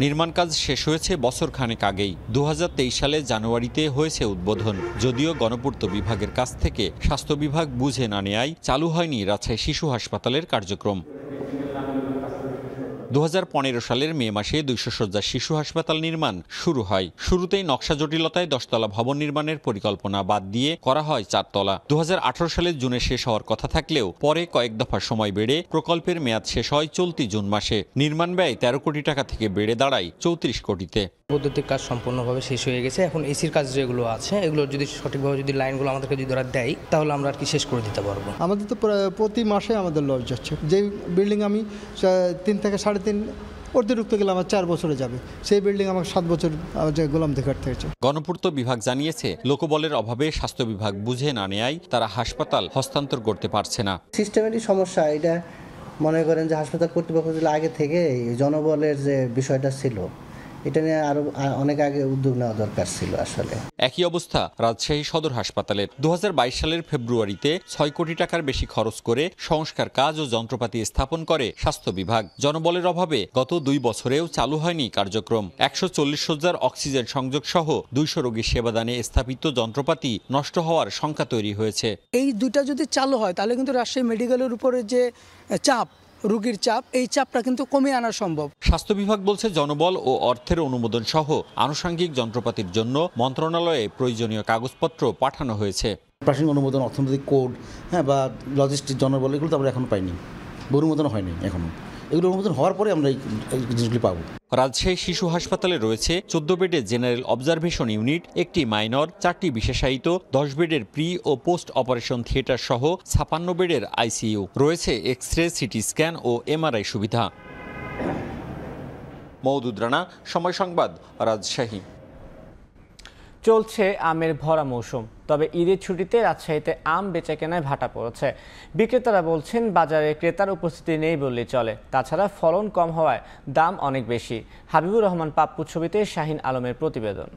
নির্মাণ কাজ শেষ হয়েছে বছর খানেক আগেই। 2023 সালে জানুয়ারিতে হয়েছে উদ্বোধন। যদিও গণপূর্ত বিভাগের কাছ থেকে স্বাস্থ্য বিভাগ বুঝে না নেয়ায় চালু হয়নি রাজশাহী শিশু হাসপাতালের কার্যক্রম। 2015 সালের মে মাসে 200 শয্যার শিশু হাসপাতাল নির্মাণ শুরু হয়। শুরুতেই নকশা জটিলতায় 10 তলা ভবন নির্মাণের পরিকল্পনা বাদ দিয়ে করা হয় 4 তলা। 2018 সালের জুনে শেষ হওয়ার কথা থাকলেও পরে কয়েক দফা সময় বেড়ে প্রকল্পের মেয়াদ শেষ হয় চলতি জুন মাসে। নির্মাণ ব্যয় 13 কোটি টাকা থেকে বেড়ে দাঁড়ায় 34 কোটিতে। বৈদ্যুতিক কাজ সম্পূর্ণভাবে শেষ হয়ে গেছে। এখন এসির কাজ যেগুলো আছে এগুলো যদি সঠিকভাবে যদি লাইনগুলো আমাদেরকে যদি ওরা দেয় তাহলে আমরা আর কি শেষ করে দিতে পারবো। আমাদের তো প্রতি মাসে আমাদের লস যাচ্ছে। যে বিল্ডিং আমি 3 থেকে 3.5 অতিরিক্ত গেলে আমার 4 বছরে যাবে, সেই বিল্ডিং আমার 7 বছর গোলাম থেকে কাটতে হয়েছে। গণপূর্ত বিভাগ জানিয়েছে লোকবলের অভাবে স্বাস্থ্য বিভাগ বুঝে না নেয়ায় তারা হাসপাতাল হস্তান্তর করতে পারছে না। সিস্টেমেরই সমস্যা। এটা মনে করেন যে হাসপাতাল কর্তৃপক্ষ যদি আগে থেকে জনবলের যে বিষয়টা ছিল এটা নিয়ে আরও অনেক আগে উদ্যোগ নেওয়া দরকার ছিল আসলে। একই অবস্থা রাজশাহী সদর হাসপাতালের। 2022 সালের ফেব্রুয়ারিতে 6 কোটি টাকার বেশি খরচ করে সংস্কার কাজ ও যন্ত্রপাতি স্থাপন করে স্বাস্থ্য বিভাগ। জনবলের অভাবে গত 2 বছরেও চালু হয়নি কার্যক্রম। 140 শয্যার অক্সিজেন সংযোগ সহ 200 রোগীর সেবাদানে স্থাপিত যন্ত্রপাতি নষ্ট হওয়ার শঙ্কা তৈরি হয়েছে। এই দুইটা যদি চালু হয় তাহলে কিন্তু রাজশাহী মেডিকেলের উপরে যে চাপ, রোগীর চাপ, এই চাপটা কিন্তু কমিয়ে আনা সম্ভব। স্বাস্থ্য বিভাগ বলছে জনবল ও অর্থের অনুমোদন সহ আনুষঙ্গিক যন্ত্রপাতির জন্য মন্ত্রণালয়ে প্রয়োজনীয় কাগজপত্র পাঠানো হয়েছে। প্রাসঙ্গিক অনুমোদন, অর্থনৈতিক কোড, বা লজিস্টিক, জনবল, এগুলো তো আমরা এখনো পাইনি, অনুমোদন হয়নি এখনো। এগুলো অনুমোদন হওয়ার পরে আমরা এই জিনিসগুলি পাবো। রাজশাহী শিশু হাসপাতালে রয়েছে 14 বেডের জেনারেল অবজারভেশন ইউনিট, একটি মাইনর, 4টি বিশেষায়িত, 10 বেডের প্রি ও পোস্ট অপারেশন থিয়েটার সহ 56 বেডের আইসিইউ। রয়েছে এক্স-রে, সিটি স্ক্যান ও এমআরআই সুবিধা। মওদুদ রানা, সময় সংবাদ, রাজশাহী। চলছে আমের ভরা মৌসুম, তবে ঈদের ছুটিতে রাজশাহীতে আম বেচাকেনায় ভাটা পড়েছে। বিক্রেতারা বলছেন বাজারে ক্রেতার উপস্থিতি নেই বললেই চলে, তাছাড়া ফলন কম হওয়ায় দাম অনেক বেশি। হাবিবুর রহমান পাপ্পু ছবিতে শাহিন আলমের প্রতিবেদন।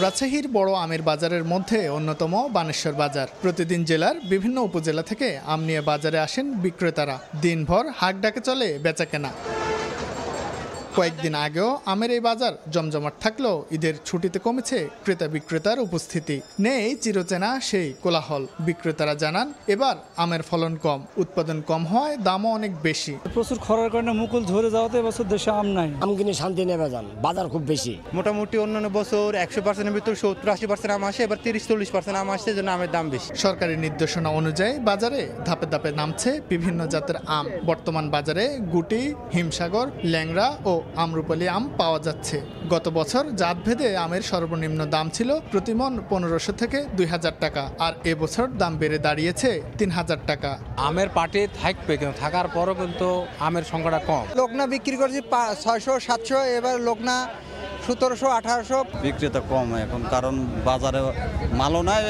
রাজশাহীর বড় আমের বাজারের মধ্যে অন্যতম বানেশ্বর বাজার। প্রতিদিন জেলার বিভিন্ন উপজেলা থেকে আম নিয়ে বাজারে আসেন বিক্রেতারা। দিনভর হাঁক ডাকে চলে বেচাকেনা। কয়েকদিন আগেও আমের এই বাজার জমজমাট থাকলেও ঈদের ছুটিতে কমেছে ক্রেতা বিক্রেতার উপস্থিতি। নেই চিরচেনা সেই কোলাহল। বিক্রেতারা জানান এবার আমের ফলন কম, উৎপাদন কম হওয়ায় দামও অনেক বেশি। প্রচুর খরার কারণে মুকুল ঝরে যাওয়াতে এবছর দেশে আম নাই। আম কিনে শান্তি নেবে যান, বাজার খুব বেশি। মোটামুটি অন্যান্য বছর 100%-এর ভিতর 70-80% আম আসে, এবার 30-40% আম আসছে, জন্য আমের দাম বেশি। সরকারি নির্দেশনা অনুযায়ী বাজারে ধাপে ধাপে নামছে বিভিন্ন জাতের আম। বর্তমান বাজারে গুটি, হিমসাগর, ল্যাংড়া ও আমরুপালি আম পাওয়া যাচ্ছে। গত বছর জাতভেদে আমের সর্বনিম্ন দাম ছিল প্রতিমন 1500 থেকে 2000 টাকা, আর এবছর দাম বেড়ে দাঁড়িয়েছে 3000 টাকা। আমের পাটে থাকবে, কিন্তু থাকার পরও কিন্তু আমের সংখ্যাটা কম। লোকনা বিক্রি করছি 600-700, এবার লোকনা 1700-1800। বিক্রেতা কম এখন, কারণ বাজারে মালও নাই,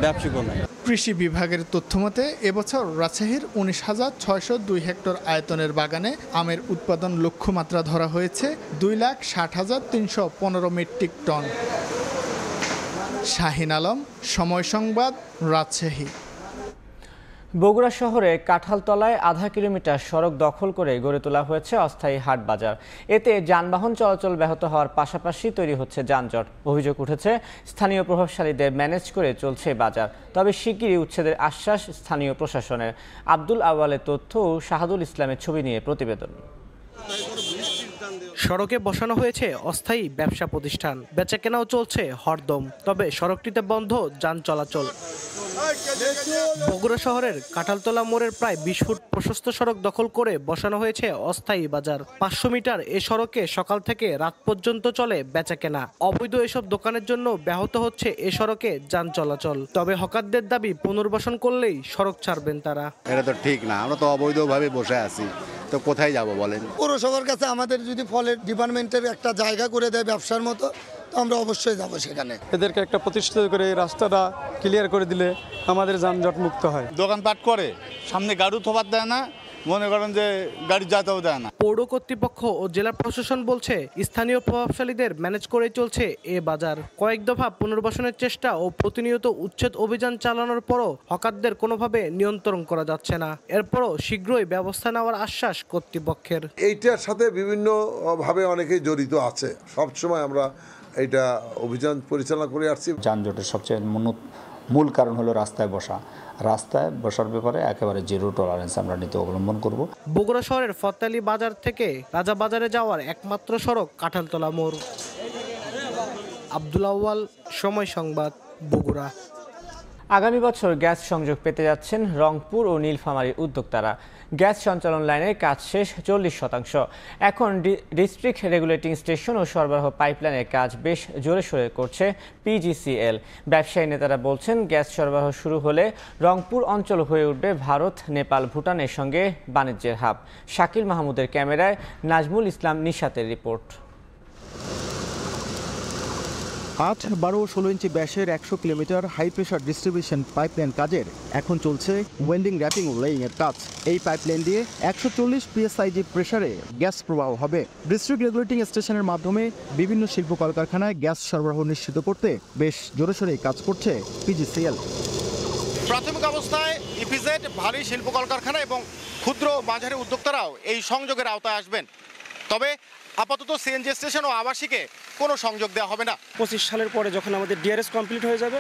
ব্যবসায়িকও নাই। কৃষি বিভাগের তথ্যমতে এবছর রাজশাহীর 19,602 হেক্টর আয়তনের বাগানে আমের উৎপাদন লক্ষ্যমাত্রা ধরা হয়েছে 2,60,315 মেট্রিক টন। শাহিন আলম, সময় সংবাদ, রাজশাহী। বগুড়া শহরে কাঁঠালতলায় আধা কিলোমিটার সড়ক দখল করে গড়ে তোলা হয়েছে অস্থায়ী হাট বাজার। এতে যানবাহন চলাচল ব্যাহত হওয়ার পাশাপাশি তৈরি হচ্ছে যানজট। অভিযোগ উঠেছে স্থানীয় প্রভাবশালীদের ম্যানেজ করে চলছে বাজার, তবে শিগগিরই উচ্ছেদের আশ্বাস স্থানীয় প্রশাসনের। আব্দুল আওয়ালের তথ্য ও শাহাদুল ইসলামের ছবি নিয়ে প্রতিবেদন। সড়কে বসানো হয়েছে অস্থায়ী ব্যবসা প্রতিষ্ঠান, বেচাকেনাও চলছে হরদম, তবে সড়কটিতে বন্ধ যান চলাচল। বগুড়া শহরের কাঁঠালতলা মোড়ের প্রায় 20 ফুট প্রশস্ত সড়ক দখল করে বসানো হয়েছে অস্থায়ী বাজার। 500 মিটার এ সড়কে সকাল থেকে রাত পর্যন্ত চলে বেচাকেনা। অবৈধ এসব দোকানের জন্য ব্যাহত হচ্ছে এ সড়কে যান চলাচল, তবে হকারদের দাবি পুনর্বাসন করলেই সড়ক ছাড়বেন তারা। এটা তো ঠিক না, আমরা তো অবৈধভাবে বসে আছি, তো কোথায় যাব বলেন? পৌরসভার কাছে আমাদের যদি ফলের ডিপার্টমেন্টের একটা জায়গা করে দেয় ব্যবসার মতো, তো আমরা অবশ্যই যাব সেখানে। এদেরকে একটা প্রতিষ্ঠিত করে রাস্তাটা ক্লিয়ার করে দিলে আমাদের যানজট মুক্ত হয়। দোকানপাট করে সামনে গাড়ি থোপার দেয় না, মনে করেন যে গাড়ি যাতেও দেয় না। পৌর কর্তৃপক্ষ ও জেলা প্রশাসন বলছে স্থানীয় প্রভাবশালীদের ম্যানেজ করে চলছে এ বাজার। কয়েক দফা পুনর্বাসনের চেষ্টা ও প্রতিনিয়ত উচ্ছেদ অভিযান চালানোর পরও হকারদের কোনোভাবে নিয়ন্ত্রণ করা যাচ্ছে না। এরপরও শীঘ্রই ব্যবস্থা নেওয়ার আশ্বাস কর্তৃপক্ষের। এইটার সাথে বিভিন্ন ভাবে অনেকেই জড়িত আছে। সবসময় আমরা এটা অভিযান পরিচালনা করে আসছি। যানজটের সবচেয়ে মূল কারণ হলো রাস্তায় বসার ব্যাপারে একেবারে জিরো টলারেন্স আমরা নীতি অবলম্বন করব। বগুড়া শহরের ফতেলি বাজার থেকে রাজা বাজারে যাওয়ার একমাত্র সড়ক কাঁঠালতলা মোড়। আব্দুল আউয়াল, সময় সংবাদ, বগুড়া। আগামী বছর গ্যাস সংযোগ পেতে যাচ্ছেন রংপুর ও নীলফামারীর উদ্যোক্তারা। গ্যাস সঞ্চালন লাইনের কাজ শেষ 40%। এখন ডিস্ট্রিক্ট রেগুলেটিং স্টেশন ও সরবরাহ পাইপলাইনের কাজ বেশ জোরে সোরে করছে PGCL। ব্যবসায়ী নেতারা বলছেন গ্যাস সরবরাহ শুরু হলে রংপুর অঞ্চল হয়ে উঠবে ভারত, নেপাল, ভুটানের সঙ্গে বাণিজ্যের হাব। শাকিল মাহমুদের ক্যামেরায় নাজমুল ইসলাম নিশাতের রিপোর্ট। 8, 12 ও 16 ইঞ্চি ব্যাসের 100 kilometre high pressure distribution pipeline কাজের এখন চলছে ওয়েল্ডিং, র্যাপিং ও লেইং এর কাজ। এই পাইপলাইন দিয়ে 140 PSIG প্রেসারে গ্যাস প্রবাহ হবে। ডিস্ট্রিক্ট রেগুলেটিং স্টেশনের মাধ্যমে বিভিন্ন শিল্প কলকারখানায় গ্যাস সরবরাহ নিশ্চিত করতে বেশ জোরেশোরে কাজ করছে PGCL। প্রাথমিক অবস্থায় ইপিজেড, ভারী শিল্প কলকারখানা এবং ক্ষুদ্র মাঝারি উদ্যোক্তারাও এই সংযোগের আওতায় আসবেন। তবে আপাতত সিএনজি স্টেশন ও আবাসিকে কোনো সংযোগ দেওয়া হবে না। 25 সালের পরে যখন আমাদের ডিআরএস কমপ্লিট হয়ে যাবে,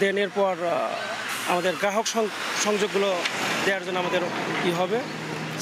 দেন এরপর আমাদের গ্রাহক সংযোগগুলো দেওয়ার জন্য আমাদের হবে,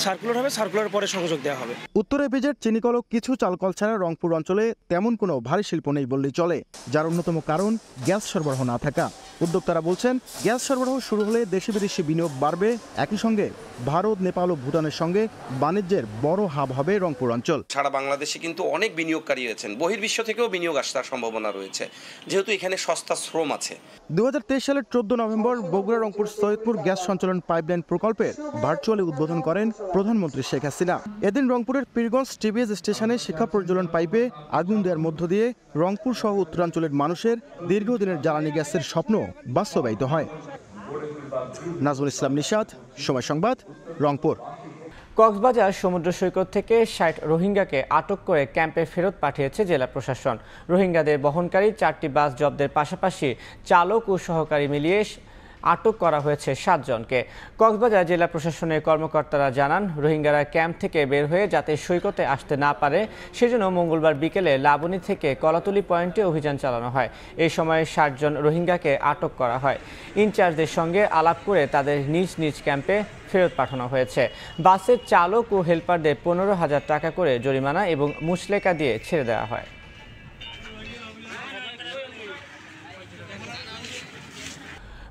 সার্কুলার হবে, সার্কুলারের পরে সংযোগ দেওয়া হবে। উত্তর এপিজেড চিনিকলক কিছু চালকল ছাড়া রংপুর অঞ্চলে তেমন কোনো ভারী শিল্প নেই বললেই চলে, যার অন্যতম কারণ গ্যাস সরবরাহ না থাকা। উদ্যোক্তারা বলছেন, গ্যাস সরবরাহ শুরু হলে দেশি বিদেশি বিনিয়োগ বাড়বে, একই সঙ্গে ভারত, নেপাল ও ভুটানের সঙ্গে বাণিজ্যের বড় হাব হবে রংপুর অঞ্চল। সারা বাংলাদেশে কিন্তু অনেক বিনিয়োগকারী আছেন, বহির্বিশ্ব থেকেও বিনিয়োগ আসার সম্ভাবনা রয়েছে, যেহেতু এখানে সস্তা শ্রম আছে। 2023 সালের 14 নভেম্বর বগুড়া রংপুর সৈয়দপুর গ্যাস সঞ্চালন পাইপলাইন প্রকল্পের ভার্চুয়ালি উদ্বোধন করেন প্রধানমন্ত্রী শেখ হাসিনা। এদিন রংপুরের পীরগঞ্জ টিবিএস স্টেশনে শিক্ষা প্রজ্বলন পাইপে আগুন দেওয়ার মধ্য দিয়ে রংপুর সহ উত্তরাঞ্চলের মানুষের দীর্ঘদিনের জ্বালানি গ্যাসের স্বপ্ন বাস্তবায়িত হয়। নাজমুল ইসলাম নিশাত, সময় সংবাদ, রংপুর। কক্সবাজার সমুদ্র সৈকত থেকে 60 রোহিঙ্গাকে আটক করে ক্যাম্পে ফেরত পাঠিয়েছে জেলা প্রশাসন। রোহিঙ্গাদের বহনকারী 4টি বাস জব্দের পাশাপাশি চালক ও সহকারী মিলিয়ে আটক করা হয়েছে 7 জনকে। কক্সবাজার জেলা প্রশাসনের কর্মকর্তারা জানান, রোহিঙ্গারা ক্যাম্প থেকে বের হয়ে যাতে সৈকতে আসতে না পারে সেজন্য মঙ্গলবার বিকেলে লাবণী থেকে কলাতলি পয়েন্টে অভিযান চালানো হয়। এই সময় 60 জন রোহিঙ্গাকে আটক করা হয়। ইনচার্জদের সঙ্গে আলাপ করে তাদের নিজ নিজ ক্যাম্পে ফেরত পাঠানো হয়েছে। বাসের চালক ও হেলপারদের 15,000 টাকা করে জরিমানা এবং মুচলেকা দিয়ে ছেড়ে দেওয়া হয়।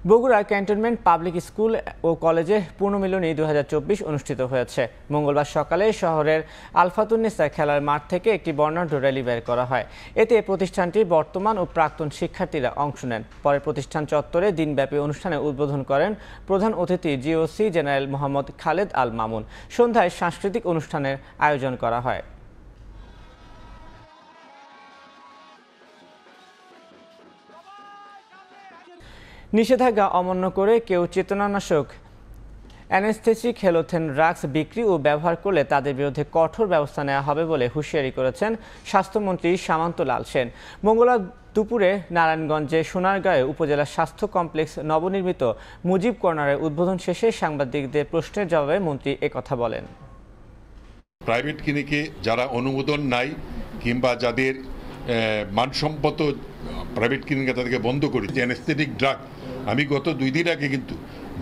বগুড়া ক্যান্টনমেন্ট পাবলিক স্কুল ও কলেজে পুনর্মিলনী 2024 অনুষ্ঠিত হয়েছে। মঙ্গলবার সকালে শহরের আলফাতুন্নেসা খেলার মাঠ থেকে একটি বর্ণাঢ্য র্যালি বের করা হয়। এতে প্রতিষ্ঠানটির বর্তমান ও প্রাক্তন শিক্ষার্থীরা অংশ নেন। পরে প্রতিষ্ঠান চত্বরে দিনব্যাপী অনুষ্ঠানে উদ্বোধন করেন প্রধান অতিথি জিওসি জেনারেল মোহাম্মদ খালেদ আল মামুন। সন্ধ্যায় সাংস্কৃতিক অনুষ্ঠানের আয়োজন করা হয়। নিষেধাজ্ঞা অমান্য করে কেউ চেতনানাশক, অ্যানেস্থেসিক, হেলোথেন ড্রাগস বিক্রি ও ব্যবহার করলে তাদের বিরুদ্ধে কঠোর ব্যবস্থা নেওয়া হবে বলে হুঁশিয়ারি করেছেন স্বাস্থ্যমন্ত্রী সামন্ত লাল সেন। মঙ্গলবার দুপুরে নারায়ণগঞ্জে সোনারগাঁয়ে উপজেলা স্বাস্থ্য কমপ্লেক্স নবনির্মিত মুজিব কর্নারের উদ্বোধন শেষে সাংবাদিকদের প্রশ্নের জবাবে মন্ত্রী একথা বলেন। প্রাইভেট ক্লিনিকে যারা অনুমোদন নাই কিংবা যাদের মানসম্মত প্রাইভেট ক্লিনিকে তাদেরকে বন্ধ করি। অ্যানেস্থেটিক ড্রাগ আমি গত 2 দিন আগে কিন্তু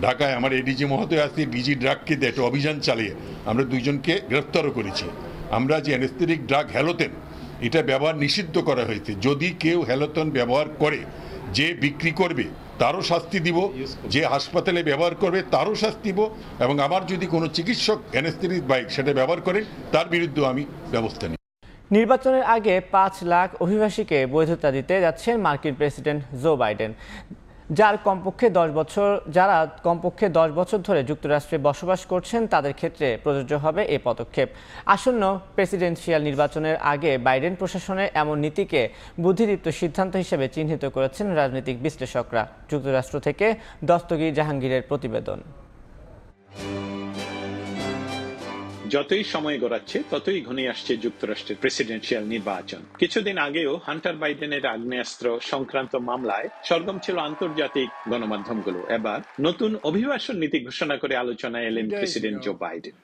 ঢাকায় আমার এডিজি মহোদয় আসছে, ডিজি ড্রাগকে একটা অভিযান চালিয়ে আমরা 2 জনকে গ্রেফতারও করেছি। আমরা যে অ্যানেস্থেটিক ড্রাগ হ্যালোথেন এটা ব্যবহার নিষিদ্ধ করা হয়েছে। যদি কেউ হ্যালোথেন ব্যবহার করে, যে বিক্রি করবে তারও শাস্তি দিব, যে হাসপাতালে ব্যবহার করবে তারও শাস্তি দিব, এবং আমার যদি কোনো চিকিৎসক অ্যানেস্থেটিক বাইক সেটা ব্যবহার করেন তার বিরুদ্ধে আমি ব্যবস্থা নিই। নির্বাচনের আগে 5 লাখ অভিবাসীকে বৈধতা দিতে যাচ্ছেন মার্কিন প্রেসিডেন্ট জো বাইডেন, যারা কমপক্ষে 10 বছর ধরে যুক্তরাষ্ট্রে বসবাস করছেন তাদের ক্ষেত্রে প্রযোজ্য হবে এই পদক্ষেপ। আসন্ন প্রেসিডেন্সিয়াল নির্বাচনের আগে বাইডেন প্রশাসনের এমন নীতিকে বুদ্ধিদীপ্ত সিদ্ধান্ত হিসেবে চিহ্নিত করেছেন রাজনৈতিক বিশ্লেষকরা। যুক্তরাষ্ট্র থেকে দস্তগীর জাহাঙ্গীরের প্রতিবেদন। যতই সময় গড়াচ্ছে ততই ঘনিয়ে আসছে যুক্তরাষ্ট্রের প্রেসিডেন্সিয়াল নির্বাচন। কিছুদিন আগেও হান্টার বাইডেনের আগ্নেয়াস্ত্র সংক্রান্ত মামলায় সরগরম ছিল আন্তর্জাতিক গণমাধ্যমগুলো। এবার নতুন অভিবাসন নীতি ঘোষণা করে আলোচনায় এলেন প্রেসিডেন্ট জো বাইডেন।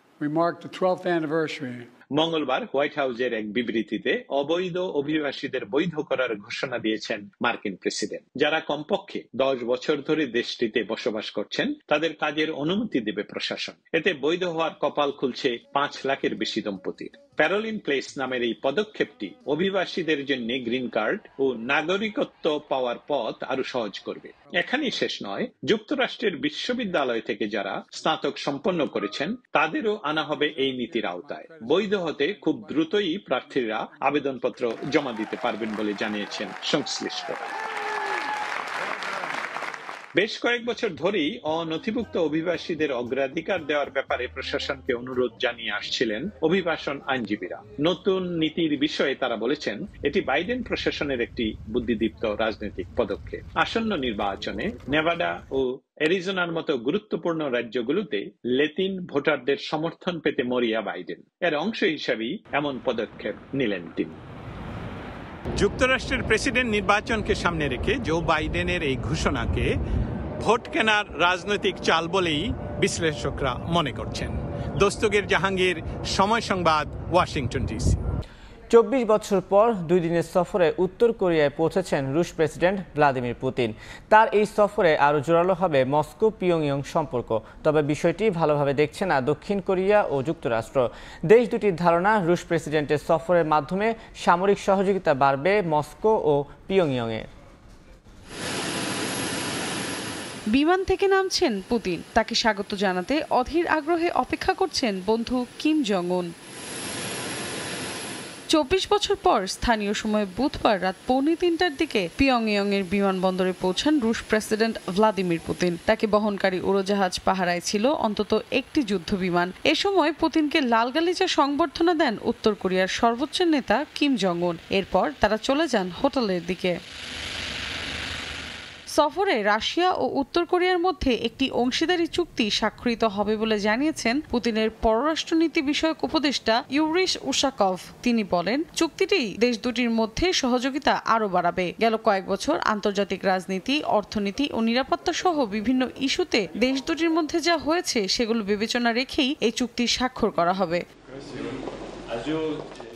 মঙ্গলবার হোয়াইট হাউসের এক বিবৃতিতে অবৈধ অভিবাসীদের বৈধ করার ঘোষণা দিয়েছেন মার্কিন প্রেসিডেন্ট। যারা কমপক্ষে 10 বছর ধরে দেশটিতে বসবাস করছেন তাদের কাজের অনুমতি দেবে প্রশাসন। এতে বৈধ হওয়ার কপাল খুলছে 5 লাখের বেশি দম্পতির। প্যারোলিন প্লেস নামের এই পদক্ষেপটি অভিবাসীদের জন্য গ্রিন কার্ড ও নাগরিকত্ব পাওয়ার পথ আরো সহজ করবে। এখানেই শেষ নয়, যুক্তরাষ্ট্রের বিশ্ববিদ্যালয় থেকে যারা স্নাতক সম্পন্ন করেছেন তাদেরও আনা হবে এই নীতির আওতায়। বৈধ হতে খুব দ্রুতই প্রার্থীরা আবেদনপত্র জমা দিতে পারবেন বলে জানিয়েছেন সংশ্লিষ্টরা। বেশ কয়েক বছর ধরেই অনথিভুক্ত অভিবাসীদের অগ্রাধিকার দেওয়ার ব্যাপারে প্রশাসনকে অনুরোধ জানিয়ে আসছিলেন অভিবাসন আইনজীবীরা। নতুন নীতির বিষয়ে তারা বলেছেন এটি বাইডেন প্রশাসনের একটি বুদ্ধিদীপ্ত রাজনৈতিক পদক্ষেপ। আসন্ন নির্বাচনে নেভাডা ও অ্যারিজোনার মতো গুরুত্বপূর্ণ রাজ্যগুলোতে লেতিন ভোটারদের সমর্থন পেতে মরিয়া বাইডেন। এর অংশ হিসেবেই এমন পদক্ষেপ নিলেন তিনি। যুক্তরাষ্ট্রের প্রেসিডেন্ট নির্বাচনকে সামনে রেখে জো বাইডেনের এই ঘোষণাকে ভোট কেনার রাজনৈতিক চাল বলেই বিশ্লেষকরা মনে করছেন। দস্তগীর জাহাঙ্গীর, সময় সংবাদ, ওয়াশিংটন ডিসি। 24 বছর পর 2 দিনের সফরে উত্তর কোরিয়ায় পৌঁছেছেন রুশ প্রেসিডেন্ট ভ্লাদিমির পুতিন। তার এই সফরে আরও জোরালো হবে মস্কো পিয়ংইয়ং সম্পর্ক। তবে বিষয়টি ভালোভাবে দেখছে না দক্ষিণ কোরিয়া ও যুক্তরাষ্ট্র। দেশ দুটির ধারণা, রুশ প্রেসিডেন্টের সফরের মাধ্যমে সামরিক সহযোগিতা বাড়বে মস্কো ও পিয়ংইয়ংয়ের। বিমান থেকে নামছেন পুতিন। তাকে স্বাগত জানাতে অধীর আগ্রহে অপেক্ষা করছেন বন্ধু কিম জং উন। 24 বছর পর স্থানীয় সময় বুধবার রাত 2:45টার দিকে পিয়ংইয়ংয়ের বিমানবন্দরে পৌঁছান রুশ প্রেসিডেন্ট ভ্লাদিমির পুতিন। তাকে বহনকারী উড়োজাহাজ পাহারায় ছিল অন্তত একটি যুদ্ধ বিমান। এ সময় পুতিনকে লাল গালিচা সংবর্ধনা দেন উত্তর কোরিয়ার সর্বোচ্চ নেতা কিম জং উন। এরপর তারা চলে যান হোটেলের দিকে। সফরে রাশিয়া ও উত্তর কোরিয়ার মধ্যে একটি অংশীদারি চুক্তি স্বাক্ষরিত হবে বলে জানিয়েছেন পুতিনের পররাষ্ট্রনীতি বিষয়ক উপদেষ্টা ইউরিশ উশাকভ। তিনি বলেন, চুক্তিটি দেশ দুটির মধ্যে সহযোগিতা আরও বাড়াবে। গেল কয়েক বছর আন্তর্জাতিক রাজনীতি, অর্থনীতি ও নিরাপত্তা সহ বিভিন্ন ইস্যুতে দেশ দুটির মধ্যে যা হয়েছে সেগুলো বিবেচনা রেখেই এই চুক্তি স্বাক্ষর করা হবে।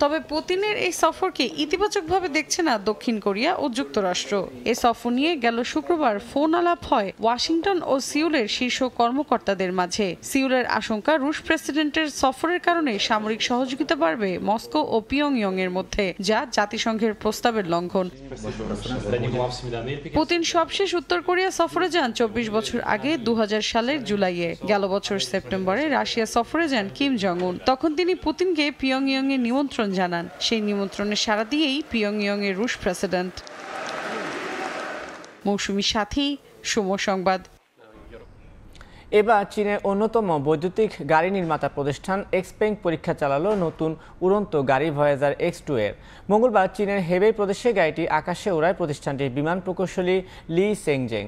তবে পুতিনের এই সফরকে ইতিবাচকভাবে দেখছে না দক্ষিণ কোরিয়া ও যুক্তরাষ্ট্র। এ সফর নিয়ে গেল শুক্রবার ফোন আলাপ হয় ওয়াশিংটন ও সিউলের শীর্ষ কর্মকর্তাদের মাঝে। সিউলের আশঙ্কা, রুশ প্রেসিডেন্টের সফরের কারণে সামরিক সহযোগিতা বাড়বে মস্কো ও পিয়ংইয়ং এর মধ্যে, যা জাতিসংঘের প্রস্তাবের লঙ্ঘন। পুতিন সবশেষ উত্তর কোরিয়া সফরে যান 24 বছর আগে 2000 সালের জুলাইয়ে। গেল বছর সেপ্টেম্বরে রাশিয়া সফরে যান কিম জং উন। তখন তিনি পুতিনকে পিয়ংইয়ং এর নিমন্ত্রণ জানান। সেই নিমন্ত্রণে সাড়া দিয়েই পিয়ংইয়ং এর রুশ প্রেসিডেন্ট। মৌসুমী সাথী, সময় সংবাদ। এবার চীনের অন্যতম বৈদ্যুতিক গাড়ি নির্মাতা প্রতিষ্ঠান এক্সপেং পরীক্ষা চালালো নতুন উড়ন্ত গাড়ি ভয়েজার X2 এর। মঙ্গলবার চীনের হেবেই প্রদেশে গাড়িটি আকাশে ওড়ায় প্রতিষ্ঠানটির বিমান প্রকৌশলী লি সেংজেং।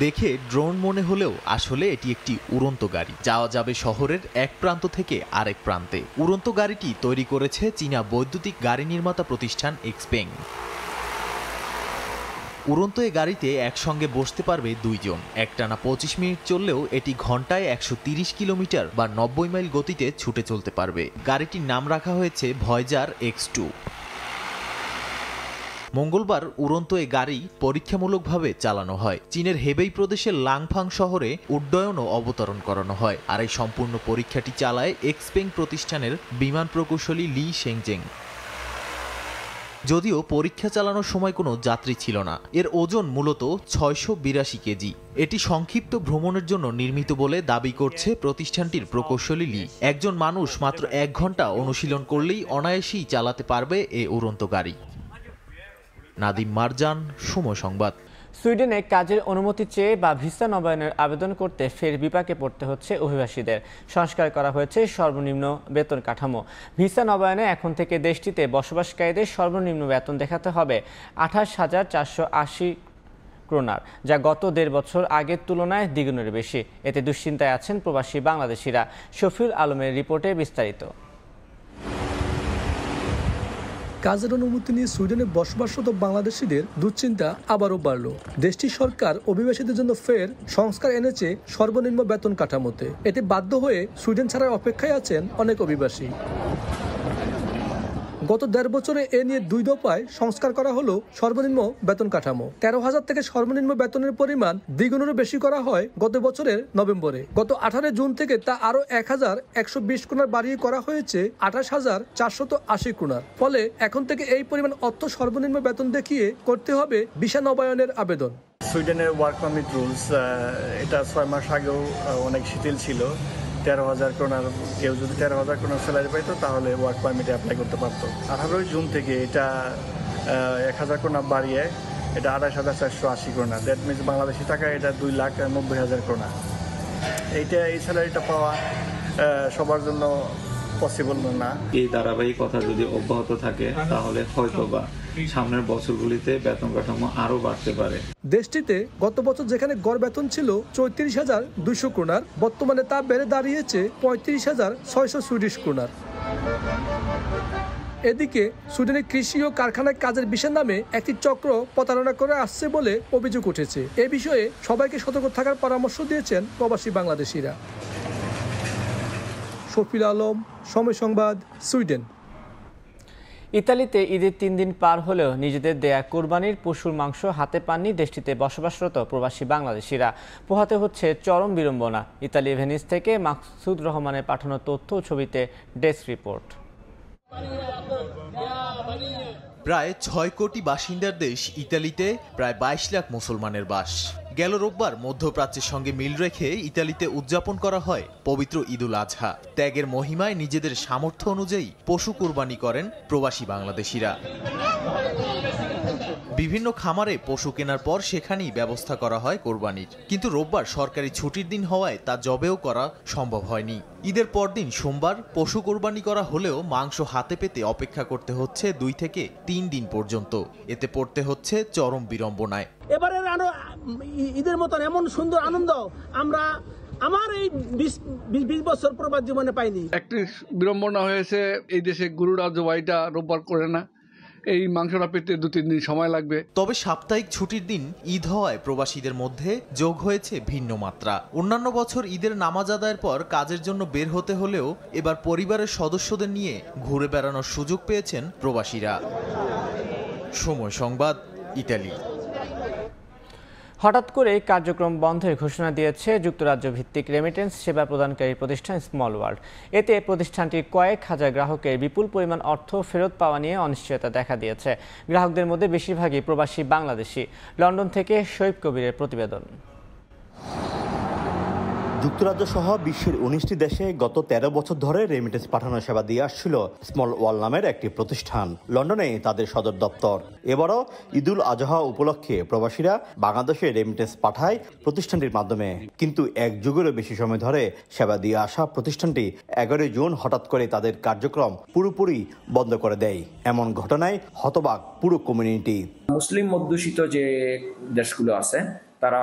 দেখে ড্রোন মনে হলেও আসলে এটি একটি উড়ন্ত গাড়ি। যাওয়া যাবে শহরের এক প্রান্ত থেকে আরেক প্রান্তে। উড়ন্ত গাড়িটি তৈরি করেছে চীনা বৈদ্যুতিক গাড়ি নির্মাতা প্রতিষ্ঠান এক্সপেং। উড়ন্ত এ গাড়িতে একসঙ্গে বসতে পারবে 2 জন। একটানা 25 মিনিট চললেও এটি ঘন্টায় 130 কিলোমিটার বা 90 মাইল গতিতে ছুটে চলতে পারবে। গাড়িটির নাম রাখা হয়েছে ভয়েজার X2। মঙ্গলবার উড়ন্ত এ গাড়ি পরীক্ষামূলকভাবে চালানো হয়। চীনের হেবেই প্রদেশের লাংফাং শহরে উড্ডয়ন ও অবতরণ করানো হয়। আর এই সম্পূর্ণ পরীক্ষাটি চালায় এক্সপেং প্রতিষ্ঠানের বিমান প্রকৌশলী লি সেংজেং। যদিও পরীক্ষা চালানোর সময় কোনো যাত্রী ছিল না। এর ওজন মূলত 682 কেজি। এটি সংক্ষিপ্ত ভ্রমণের জন্য নির্মিত বলে দাবি করছে প্রতিষ্ঠানটির প্রকৌশলী লি। একজন মানুষ মাত্র 1 ঘন্টা অনুশীলন করলেই অনায়াসেই চালাতে পারবে এ উড়ন্ত গাড়ি। নাদিম মারজান, সময় সংবাদ। সুইডেনে কাজের অনুমতি চেয়ে বা ভিসা নবায়নের আবেদন করতে ফের বিপাকে পড়তে হচ্ছে অভিবাসীদের। সংস্কার করা হয়েছে সর্বনিম্ন বেতন কাঠামো। ভিসা নবায়নে এখন থেকে দেশটিতে বসবাসকারীদের সর্বনিম্ন বেতন দেখাতে হবে 28,480 ক্রোনার, যা গত 1.5 বছর আগের তুলনায় দ্বিগুণের বেশি। এতে দুশ্চিন্তায় আছেন প্রবাসী বাংলাদেশিরা। শফিউল আলমের রিপোর্টে বিস্তারিত। কাজের অনুমতি নিয়ে সুইডেনে বসবাসরত বাংলাদেশিদের দুশ্চিন্তা আবারও বাড়ল। দেশটির সরকার অভিবাসীদের জন্য ফের সংস্কার এনেছে সর্বনিম্ন বেতন কাঠামোতে। এতে বাধ্য হয়ে সুইডেন ছাড়ার অপেক্ষায় আছেন অনেক অভিবাসী। গত 1.5 বছরে এ নিয়ে 2 দফায় সংস্কার করা হলো সর্বনিম্ন বেতন কাঠামো। 13,000 থেকে সর্বনিম্ন বেতনের পরিমাণ দ্বিগুণেরও বেশি করা হয় গত বছরের নভেম্বরে। গত 18 জুন থেকে তা আরও 1,120 ক্রোনার বাড়িয়ে করা হয়েছে 28,480 ক্রোনার। ফলে এখন থেকে এই পরিমাণ অর্থ সর্বনিম্ন বেতন দেখিয়ে করতে হবে ভিসা নবায়নের আবেদন। সুইডেনের ওয়ার্ক পারমিট রুলস এটা 6 মাস আগেও অনেক শিথিল ছিল। 13,000 ক্রোনার, কেউ যদি 13,000 ক্রোনার স্যালারি পাইতো তাহলে ওয়ার্ক পারমিটে অ্যাপ্লাই করতে পারতো। 18 জুন থেকে এটা 1,000 ক্রোনার বাড়িয়ে এটা 28,480 করোনা। দ্যাট মিনস বাংলাদেশি টাকায় এটা 2,90,000 করোনা। এই স্যালারিটা পাওয়া সবার জন্য পসিবল না। এই ধারাবাহিকতা যদি অব্যাহত থাকে তাহলে হয়তোবা সামনের বছরগুলিতে বেতন কাঠামো আরো বাড়তে পারে। দেশটিতে গত বছর যেখানে গড় বেতন ছিল 34,200 ক্রোনার, বর্তমানে তা বেড়ে দাঁড়িয়েছে 35,600 সুইডিশ ক্রোনার। এদিকে সুইডেনের কৃষি ও কারখানায় কাজের বিষয়ের নামে একটি চক্র প্রতারণা করে আসছে বলে অভিযোগ উঠেছে। এ বিষয়ে সবাইকে সতর্ক থাকার পরামর্শ দিয়েছেন প্রবাসী বাংলাদেশিরা। শফিল আলম, সময় সংবাদ, সুইডেন। ইতালিতে ঈদের 3 দিন পার হলেও নিজেদের দেয়া কোরবানির পশুর মাংস হাতে পাননি দেশটিতে বসবাসরত প্রবাসী বাংলাদেশিরা। পোহাতে হচ্ছে চরম বিড়ম্বনা। ইতালি ভেনিস থেকে মাকসুদ রহমানের পাঠানো তথ্য ও ছবিতে ডেস্ক রিপোর্ট। প্রায় 6 কোটি বাসিন্দার দেশ ইতালিতে প্রায় 22 লাখ মুসলমানের বাস। গেল রোববার মধ্যপ্রাচ্যের সঙ্গে মিল রেখে ইতালিতে উদযাপন করা হয় পবিত্র ঈদুল আজহা। ত্যাগের মহিমায় নিজেদের সামর্থ্য অনুযায়ী পশু কোরবানি করেন প্রবাসী বাংলাদেশিরা। বিভিন্ন খামারে পশু কেনার পর সেখানেই ব্যবস্থা করা হয় কোরবানির, কিন্তু রোববার সরকারি ছুটির দিন হওয়ায় তা জবেও করা সম্ভব হয়নি। ঈদের পরদিন সোমবার পশু কোরবানি করা হলেও মাংস হাতে পেতে অপেক্ষা করতে হচ্ছে 2 থেকে 3 দিন পর্যন্ত। এতে পড়তে হচ্ছে চরম বিড়ম্বনায়। এবারের ঈদের মতন এমন সুন্দর আনন্দ আমরা আমার এই 20 বছর প্রবাস জীবনে পাইনি। একটি বিড়ম্বনা হয়েছে, এই দেশে গরুরা জবাইটা রোববার করে না, এই মাংসটা পেতে 2-3 দিন সময় লাগবে। তবে সাপ্তাহিক ছুটির দিন ঈদ হওয়ায় প্রবাসীদের মধ্যে যোগ হয়েছে ভিন্ন মাত্রা। অন্যান্য বছর ঈদের নামাজ আদায়ের পর কাজের জন্য বের হতে হলেও এবার পরিবারের সদস্যদের নিয়ে ঘুরে বেড়ানোর সুযোগ পেয়েছেন প্রবাসীরা। সময় সংবাদ, ইতালি। হঠাৎ করে কার্যক্রম বন্ধের ঘোষণা দিয়েছে যুক্তরাজ্য ভিত্তিক রেমিটেন্স সেবা প্রদানকারী প্রতিষ্ঠান স্মল ওয়ার্ল্ড। এতে প্রতিষ্ঠানটির কয়েক হাজার গ্রাহকের বিপুল পরিমাণ অর্থ ফেরত পাওয়া নিয়ে অনিশ্চয়তা দেখা দিয়েছে। গ্রাহকদের মধ্যে বেশিরভাগই প্রবাসী বাংলাদেশি। লন্ডন থেকে শৈব কবিরের প্রতিবেদন। যুক্তরাজ্য সহ বিশ্বের 19টি দেশে গত 13 বছর ধরে রেমিটেন্স পাঠানোর সেবা দিয়ে আসছিল স্মল ওয়ার্ল্ড নামের একটি প্রতিষ্ঠান। লন্ডনে তাদের সদর দপ্তর। এবারও ঈদুল আজহা উপলক্ষে প্রবাসীরা বাংলাদেশে রেমিটেন্স পাঠায় প্রতিষ্ঠানটির মাধ্যমে, কিন্তু এক যুগেরও বেশি সময় ধরে সেবা দিয়ে আসা প্রতিষ্ঠানটি 11 জুন হঠাৎ করে তাদের কার্যক্রম পুরোপুরি বন্ধ করে দেয়। এমন ঘটনায় হতবাক পুরো কমিউনিটি। মুসলিম অধ্যুষিত যে দেশগুলো আছে তারা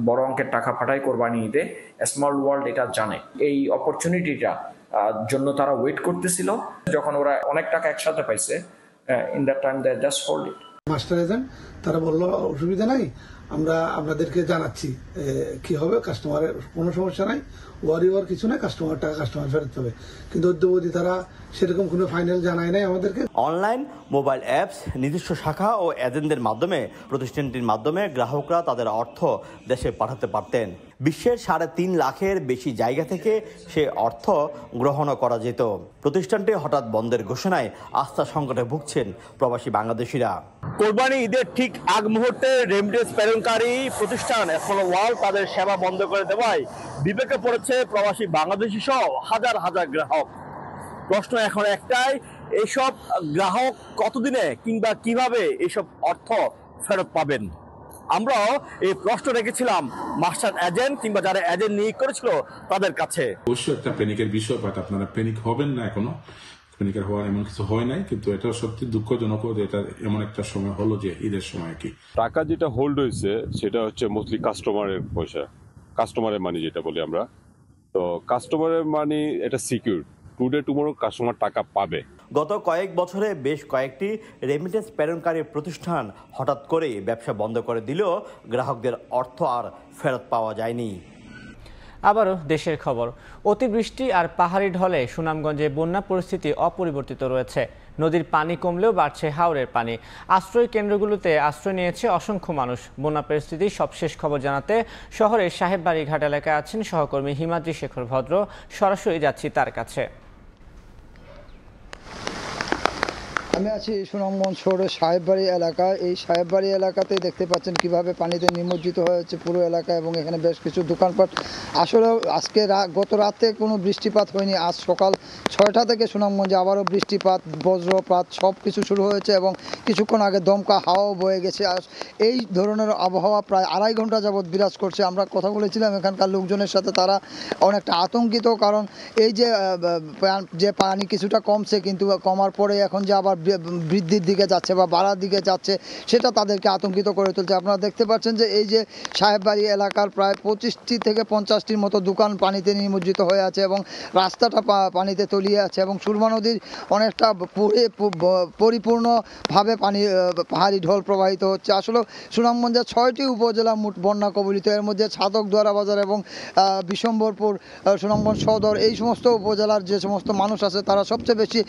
বড় অঙ্কের টাকা পাঠায় কোরবানি ঈদে। স্মল ওয়ার্ল্ড এটা জানে, এই অপরচুনিটিটা জন্য তারা ওয়েট করতেছিল। যখন ওরা অনেক টাকা একসাথে পাইছে, in that time they just hold it. Master agent তারা বললো অসুবিধা নাই, আমরা আপনাদেরকে জানাচ্ছি কি হবে, কাস্টমারের কোনো সমস্যা নাই, ওয়ারি হওয়ার কিছু নাই, কাস্টমার টাকা কাস্টমার ফেরত হবে। কিন্তু অদ্যবধি তারা সেরকম কোনো ফাইনাল জানায় নাই আমাদেরকে। অনলাইন মোবাইল অ্যাপস, নিজস্ব শাখা ও এজেন্টদের মাধ্যমে প্রতিষ্ঠানটির মাধ্যমে গ্রাহকরা তাদের অর্থ দেশে পাঠাতে পারতেন। বিশ্বের 3.5 লাখের বেশি জায়গা থেকে সে অর্থ গ্রহণও করা যেত। প্রতিষ্ঠানটি হঠাৎ বন্ধের ঘোষণায় আস্থা সংকটে ভুগছেন প্রবাসী বাংলাদেশিরা। কোরবানি ঈদের ঠিক আগ মুহূর্তে রেমিটেন্স প্রেরণকারী প্রতিষ্ঠান স্মল ওয়ার্ল্ড তাদের সেবা বন্ধ করে দেওয়ায় বিবেকে পড়েছে প্রবাসী বাংলাদেশি সহ হাজার হাজার গ্রাহক। প্রশ্ন এখন একটাই, এইসব গ্রাহক কতদিনে কিংবা কিভাবে এইসব অর্থ ফেরত পাবেন? আমরাও এই প্রশ্ন রেখেছিলাম মাস্টার এজেন্ট কিংবা যারা এজেন্ট নিয়োগ করেছিল তাদের কাছে। অবশ্যই একটা প্যানিকের বিষয়, বাট আপনারা প্যানিক হবেন না, এখনো প্যানিকের হওয়ার এমন কিছু হয় নাই, কিন্তু এটা সত্যি দুঃখজনক যে এটা এমন একটা সময় হলো যে ঈদের সময় কি টাকা যেটা হোল্ড হয়েছে সেটা হচ্ছে মোস্টলি কাস্টমারের পয়সা, কাস্টমারের মানি যেটা বলি আমরা। তো কাস্টমারের মানি এটা সিকিউর, টুডে টুমোরো কাস্টমার টাকা পাবে। গত কয়েক বছরে বেশ কয়েকটি রেমিটেন্স প্রেরণকারী প্রতিষ্ঠান হঠাৎ করে ব্যবসা বন্ধ করে দিলেও গ্রাহকদের অর্থ আর ফেরত পাওয়া যায়নি। আবারও দেশের খবর। অতিবৃষ্টি আর পাহাড়ি ঢলে সুনামগঞ্জে বন্যা পরিস্থিতি অপরিবর্তিত রয়েছে। নদীর পানি কমলেও বাড়ছে হাওরের পানি। আশ্রয় কেন্দ্রগুলোতে আশ্রয় নিয়েছে অসংখ্য মানুষ। বন্যা পরিস্থিতির সবশেষ খবর জানাতে শহরের সাহেববাড়ি ঘাট এলাকায় আছেন সহকর্মী হিমাদ্রি শেখর ভদ্র। সরাসরি যাচ্ছি তার কাছে। আমি আছি সুনামগঞ্জ শহরের সাহেববাড়ি এলাকায়। এই সাহেববাড়ি এলাকাতেই দেখতে পাচ্ছেন কিভাবে পানিতে নিমজ্জিত হয়েছে পুরো এলাকা, এবং এখানে বেশ কিছু দোকানপাট। আসলে আজকে গত রাতে কোনো বৃষ্টিপাত হয়নি। আজ সকাল 6টা থেকে সুনামগঞ্জে আবারও বৃষ্টিপাত বজ্রপাত সব কিছু শুরু হয়েছে এবং কিছুক্ষণ আগে দমকা হাওয়াও বয়ে গেছে। আর এই ধরনের আবহাওয়া প্রায় 2.5 ঘন্টা যাবৎ বিরাজ করছে। আমরা কথা বলেছিলাম এখানকার লোকজনের সাথে, তারা অনেকটা আতঙ্কিত, কারণ এই যে পানি কিছুটা কমছে কিন্তু কমার পরে এখন যে আবার বৃদ্ধির দিকে যাচ্ছে বা বাড়ার দিকে যাচ্ছে সেটা তাদেরকে আতঙ্কিত করে তুলছে। আপনারা দেখতে পাচ্ছেন যে এই যে সাহেববাড়ি এলাকার প্রায় 25টি থেকে 50টির মতো দোকান পানিতে নিমজ্জিত হয়ে আছে এবং রাস্তাটা পানিতে তলিয়ে আছে এবং সুরমা নদীর অনেকটা পরিপূর্ণভাবে পাহাড়ি ঢল প্রবাহিত হচ্ছে। আসলে সুনামগঞ্জের 6টি উপজেলা মোট বন্যা কবলিত, এর মধ্যে ছাতক, দুয়ারা বাজার এবং বিশম্বরপুর, সুনামগঞ্জ সদর, এই সমস্ত উপজেলার যে সমস্ত মানুষ আছে তারা সবচেয়ে বেশি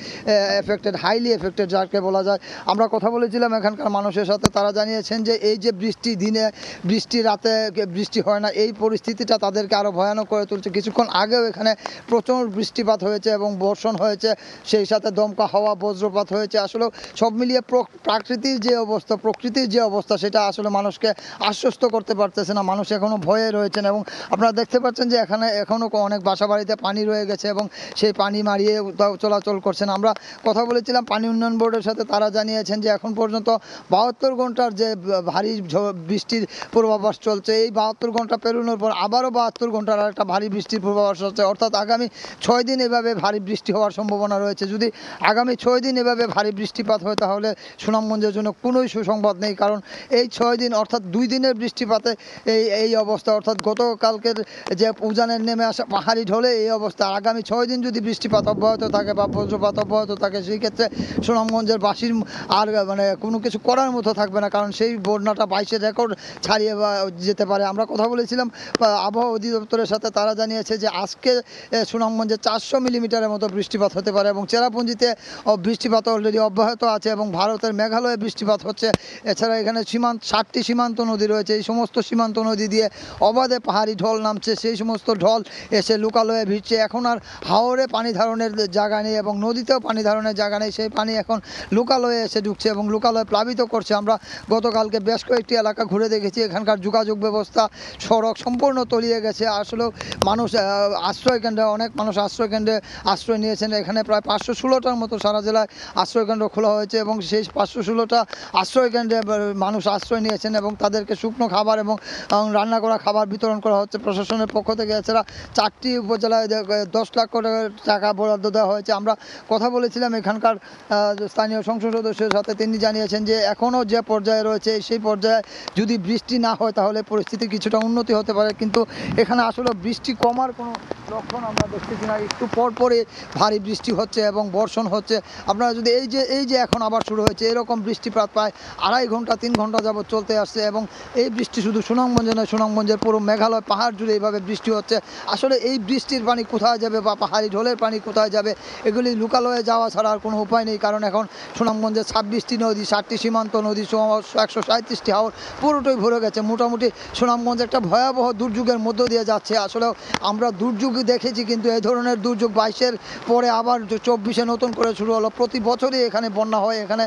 এফেক্টেড, হাইলি এফেক্টেড যাকে বলা যায়। আমরা কথা বলেছিলাম এখানকার মানুষের সাথে, তারা জানিয়েছেন যে এই যে বৃষ্টি দিনে বৃষ্টি রাতে বৃষ্টি হয় না, এই পরিস্থিতিটা তাদেরকে আরও ভয়ানক করে তুলছে। কিছুক্ষণ আগেও এখানে প্রচুর বৃষ্টিপাত হয়েছে এবং বর্ষণ হয়েছে, সেই সাথে দমকা হাওয়া বজ্রপাত হয়েছে। আসলে সব মিলিয়ে প্রকৃতির যে অবস্থা সেটা আসলে মানুষকে আশ্বস্ত করতে পারতেছে না। মানুষ এখনও ভয়ে রয়েছেন এবং আপনারা দেখতে পাচ্ছেন যে এখানে এখনও অনেক বাসাবাড়িতে পানি রয়ে গেছে এবং সেই পানি মারিয়ে চলাচল করছেন। আমরা কথা বলেছিলাম পানি উন্নয়ন বোর্ডের সাথে, তারা জানিয়েছেন যে এখন পর্যন্ত 72 ঘন্টার যে ভারী বৃষ্টির পূর্বাভাস চলছে, এই 72 ঘন্টা পেরোনোর পর আবারও 72 ঘন্টার একটা ভারী বৃষ্টির পূর্বাভাস হচ্ছে, অর্থাৎ আগামী 6 দিন এভাবে ভারী বৃষ্টি হওয়ার সম্ভাবনা রয়েছে। যদি আগামী 6 দিন এভাবে ভারী বৃষ্টিপাত হয় তাহলে সুনামগঞ্জের জন্য কোনোই সুসংবাদ নেই, কারণ এই 6 দিন অর্থাৎ 2 দিনের বৃষ্টিপাতে এই অবস্থা, অর্থাৎ গতকালকের যে উজানের নেমে আসা পাহাড়ি ঢলে এই অবস্থা। আগামী 6 দিন যদি বৃষ্টিপাত অব্যাহত থাকে বা বজ্রপাত অব্যাহত থাকে, সেই ক্ষেত্রে সুনামগঞ্জের বাসীর আর কোনো কিছু করার মতো থাকবে না, কারণ সেই বন্যাটা 22-এর রেকর্ড ছাড়িয়ে যেতে পারে। আমরা কথা বলেছিলাম আবহাওয়া অধিদপ্তরের সাথে, তারা জানিয়েছে যে আজকে সুনামগঞ্জে 400 মিলিমিটারের মতো বৃষ্টিপাত হতে পারে এবং চেরাপুঞ্জিতে বৃষ্টিপাত অলরেডি অব্যাহত আছে এবং ভারতের মেঘালয়ে বৃষ্টিপাত হচ্ছে। এছাড়া এখানে 7টি সীমান্ত নদী রয়েছে, এই সমস্ত সীমান্ত নদী দিয়ে অবাধে পাহাড়ি ঢল নামছে, সেই সমস্ত ঢল এসে লোকালয়ে ভিড়ছে। এখন আর হাওরে পানি ধারণের জায়গা নেই এবং নদীতেও পানি ধারণের জায়গা নেই, সেই পানি এখন লোকালয়ে এসে ঢুকছে এবং লোকালয়ে প্লাবিত করছে। আমরা গতকালকে বেশ কয়েকটি এলাকা ঘুরে দেখেছি, এখানকার যোগাযোগ ব্যবস্থা, সড়ক সম্পূর্ণ তলিয়ে গেছে। আসলেও মানুষ আশ্রয়কেন্দ্রে, অনেক মানুষ আশ্রয়কেন্দ্রে আশ্রয় নিয়েছেন। এখানে প্রায় 516টার মতো সারা জেলায় আশ্রয়কেন্দ্র খোলা হয়েছে এবং সেই 516টা আশ্রয়কেন্দ্রে মানুষ আশ্রয় নিয়েছেন এবং তাদেরকে শুকনো খাবার এবং রান্না করা খাবার বিতরণ করা হচ্ছে প্রশাসনের পক্ষ থেকে। এছাড়া 4টি উপজেলায় 10 লাখ টাকা বরাদ্দ দেওয়া হয়েছে। আমরা কথা বলেছিলাম এখানকার স্থানীয় সংসদ সদস্যের সাথে, তিনি জানিয়েছেন যে এখনও যে পর্যায়ে রয়েছে সেই পর্যায়ে যদি বৃষ্টি না হয় তাহলে পরিস্থিতি কিছুটা উন্নতি হতে পারে, কিন্তু এখানে আসলে বৃষ্টি কমার কোনো লক্ষণ আমরা দেখতেছি না। একটু পরপরই ভারী বৃষ্টি হচ্ছে এবং বর্ষণ হচ্ছে। আপনারা যদি এই যে এখন আবার শুরু হয়েছে, এরকম বৃষ্টিপাত প্রায় 2.5 ঘন্টা 3 ঘন্টা যাবৎ চলতে আসছে এবং এই বৃষ্টি শুধু সুনামগঞ্জে নয়, সুনামগঞ্জের পুরো মেঘালয় পাহাড় জুড়ে এইভাবে বৃষ্টি হচ্ছে। আসলে এই বৃষ্টির পানি কোথায় যাবে বা পাহাড়ি ঢলের পানি কোথায় যাবে, এগুলি লোকালয়ে যাওয়া ছাড়া আর কোনো উপায় নেই, কারণ এখন সুনামগঞ্জের 26টি নদী, 7টি সীমান্ত নদী, 137টি হাওর পুরোটাই ভরে গেছে। মোটামুটি সুনামগঞ্জ একটা ভয়াবহ দুর্যোগের মধ্য দিয়ে যাচ্ছে। আসলে আমরা দুর্যোগ দেখেছি, কিন্তু এই ধরনের দুর্যোগ 22-এর পরে আবার 24-এ নতুন করে শুরু হলো। প্রতি বছরই এখানে বন্যা হয়, এখানে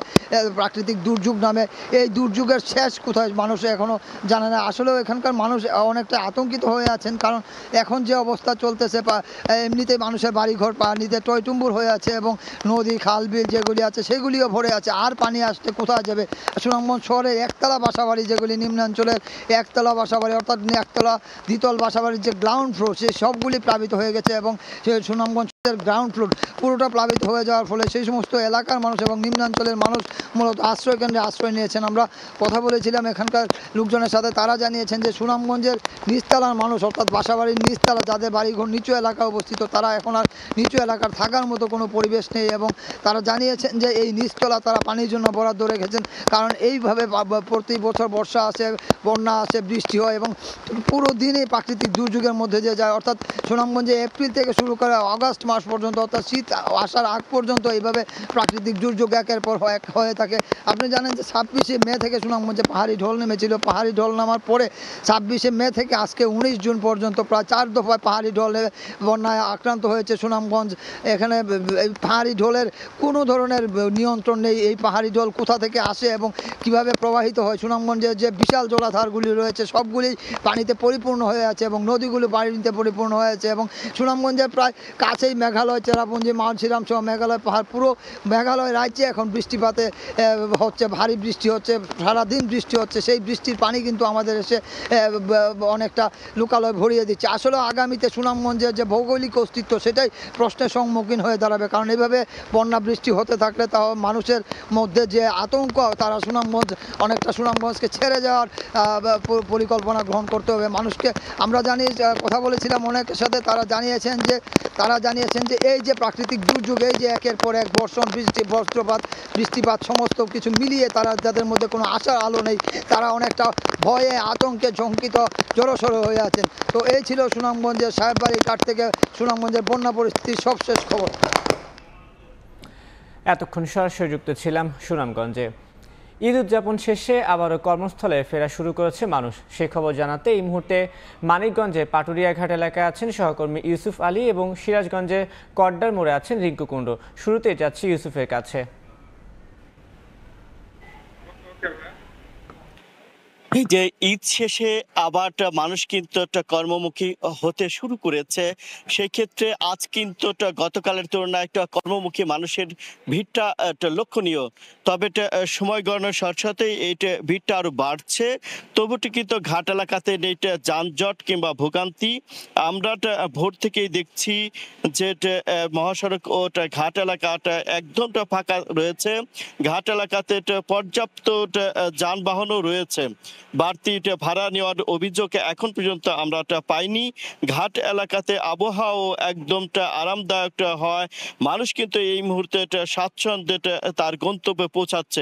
প্রাকৃতিক দুর্যোগ নামে। এই দুর্যোগের শেষ কোথায় মানুষ এখনও জানে না। আসলেও এখানকার মানুষ অনেকটা আতঙ্কিত হয়ে আছেন, কারণ এখন যে অবস্থা চলতেছে, এমনিতেই মানুষের বাড়িঘর পানিতে টইটুম্বুর হয়ে আছে এবং নদী খাল বিল যেগুলি আছে সেগুলিও ভরে আছে। আর পানি আসতে কোথায় যাবে? সুনামগঞ্জ শহরের একতলা বাসাবাড়ি, যেগুলি নিম্নাঞ্চলের একতলা বাসাবাড়ি, অর্থাৎ একতলা দ্বিতল বাসাবাড়ির যে গ্রাউন্ড ফ্লোর, সে সবগুলি প্লাবিত হয়ে গেছে এবং সুনামগঞ্জের গ্রাউন্ড ফ্লোর পুরোটা প্লাবিত হয়ে যাওয়ার ফলে সেই সমস্ত এলাকার মানুষ এবং নিম্নাঞ্চলের মানুষ মূলত আশ্রয়কেন্দ্রে আশ্রয় নিয়েছেন। আমরা কথা বলেছিলাম এখানকার লোকজনের সাথে, তারা জানিয়েছেন যে সুনামগঞ্জের নিচতলার মানুষ, অর্থাৎ বাসাবাড়ির নিচতলা, যাদের বাড়িঘর নিচু এলাকায় অবস্থিত, তারা এখন আর নিচু এলাকার থাকার মতো কোনো পরিবেশ নেই এবং তারা জানিয়েছেন যে এই নিচতলা তারা পানির জন্য বরাদ্দ রেখেছেন, কারণ এইভাবে প্রতি বছর বর্ষা আসে, বন্যা আসে, বৃষ্টি হয় এবং পুরো দিনই প্রাকৃতিক দুর্যোগের মধ্যে দিয়ে যায়। অর্থাৎ সুনামগঞ্জে এপ্রিল থেকে শুরু করে আগস্ট মাস পর্যন্ত, অর্থাৎ শীত আসার আগ পর্যন্ত এইভাবে প্রাকৃতিক দুর্যোগ একের পর হয়ে থাকে। আপনি জানেন যে 26শে মে থেকে সুনামগঞ্জে পাহাড়ি ঢল নেমেছিল। পাহাড়ি ঢল নামার পরে 26শে মে থেকে আজকে 19 জুন পর্যন্ত প্রায় 4 দফায় পাহাড়ি ঢলে বন্যায় আক্রান্ত হয়েছে সুনামগঞ্জ। এখানে এই পাহাড়ি ঢলের কোনো ধরনের নিয়ন্ত্রণ নেই। এই পাহাড়ি ঢল কোথা থেকে আসে এবং কিভাবে প্রবাহিত হয়। সুনামগঞ্জের যে বিশাল জলাধারগুলি রয়েছে সবগুলি পানিতে পরিপূর্ণ হয়ে আছে এবং নদীগুলো পানিতে পরিপূর্ণ হয়ে আছে এবং সুনামগঞ্জের প্রায় কাছেই মেঘালয়, চেরাপুঞ্জি, মাউন্টসিরাম সহ মেঘালয় পাহাড়, পুরো মেঘালয় রাজ্যে এখন বৃষ্টিপাতে হচ্ছে, ভারী বৃষ্টি হচ্ছে, সারাদিন বৃষ্টি হচ্ছে। সেই বৃষ্টির পানি কিন্তু আমাদের এসে অনেকটা লোকালয় ভরিয়ে দিচ্ছে। আসলে আগামীতে সুনামগঞ্জের যে ভৌগোলিক অস্তিত্ব সেটাই প্রশ্নের সম্মুখীন হয়ে দাঁড়াবে, কারণ এইভাবে বন্যা বৃষ্টি হতে থাকলে তা মানুষের মধ্যে যে আতঙ্ক, তারা অনেকটা সুনামগঞ্জকে ছেড়ে যাওয়ার পরিকল্পনা গ্রহণ করতে হবে মানুষকে। আমরা জানি, কথা বলেছিলাম অনেকের সাথে, তারা জানিয়েছেন যে এই যে প্রাকৃতিক দুর্যোগ, এই যে একের পর এক বর্ষণ, বৃষ্টিপাত সমস্ত কিছু মিলিয়ে যাদের মধ্যে কোনো আশার আলো নেই, তারা অনেকটা ভয়ে আতঙ্কে ঝঙ্কিত জড়সড় হয়ে আছেন। তো এই ছিল সুনামগঞ্জের সাহেববাড়ি ঘাট থেকে সুনামগঞ্জের বন্যা পরিস্থিতির সবশেষ খবর। এতক্ষণ সরাসরি যুক্ত ছিলাম সুনামগঞ্জে। ঈদ উদযাপন শেষে আবারও কর্মস্থলে ফেরা শুরু করেছে মানুষ। সে খবর জানাতে এই মুহূর্তে মানিকগঞ্জে পাটুরিয়াঘাট এলাকায় আছেন সহকর্মী ইউসুফ আলী এবং সিরাজগঞ্জে কড্ডার মোড়ে আছেন রিঙ্কু কুণ্ডু। শুরুতে যাচ্ছি ইউসুফের কাছে। এই যে ঈদ শেষে আবার মানুষ কিন্তু একটা কর্মমুখী হতে শুরু করেছে, সেই ক্ষেত্রে আজ কিন্তু গতকালের তুলনায় একটা কর্মমুখী মানুষের ভিড়টা একটা লক্ষণীয়। তবে সময় গণনার সাথে সাথে এইটা ভিড়টা আরো বাড়ছে। তবুটি কিন্তু ঘাট এলাকাতে এইটা যানজট কিংবা ভোগান্তি আমরা ভোর থেকেই দেখছি যে মহাসড়ক ও ঘাট এলাকাটা একদমটা ফাঁকা রয়েছে। ঘাট এলাকাতে পর্যাপ্ত যানবাহনও রয়েছে। বাড়তি ভাড়া নেওয়ার অভিযোগ এখন পর্যন্ত আমরা পাইনি। ঘাট এলাকাতে আবহাওয়াও একদমটা আরামদায়ক হয়, মানুষ কিন্তু এই মুহূর্তে স্বাচ্ছন্দ্যে তার গন্তব্যে পৌঁছাচ্ছে।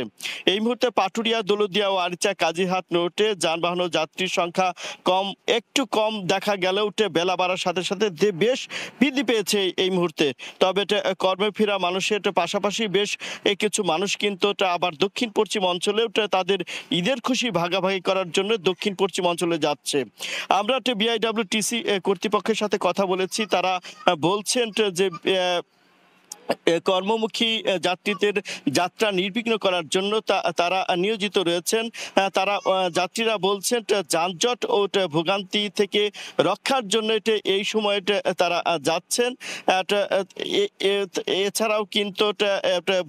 এই মুহূর্তে পাটুরিয়া, দৌলতদিয়া ও আরিচা কাজীহাট রোডে যানবাহন ও যাত্রীর সংখ্যা একটু কম দেখা গেলেও বেলা বাড়ার সাথে সাথে বেশ বৃদ্ধি পেয়েছে এই মুহূর্তে। তবে কর্মে ফেরা মানুষের পাশাপাশি বেশ কিছু মানুষ কিন্তু আবার দক্ষিণ পশ্চিম অঞ্চলেও তাদের ঈদের খুশি ভাগাভাগি করার জন্য দক্ষিণ পশ্চিম অঞ্চলে যাচ্ছে। আমরা বিআইডব্লিউটিসি কর্তৃপক্ষের সাথে কথা বলেছি, তারা বলছেন যে কর্মমুখী যাত্রীদের যাত্রা নির্বিঘ্ন করার জন্য তারা নিয়োজিত রয়েছেন। তারা যাত্রীরা বলছেন যানজট ও ভোগান্তি থেকে রক্ষার জন্য এই সময়ে তারা যাচ্ছেন। এছাড়াও কিন্তু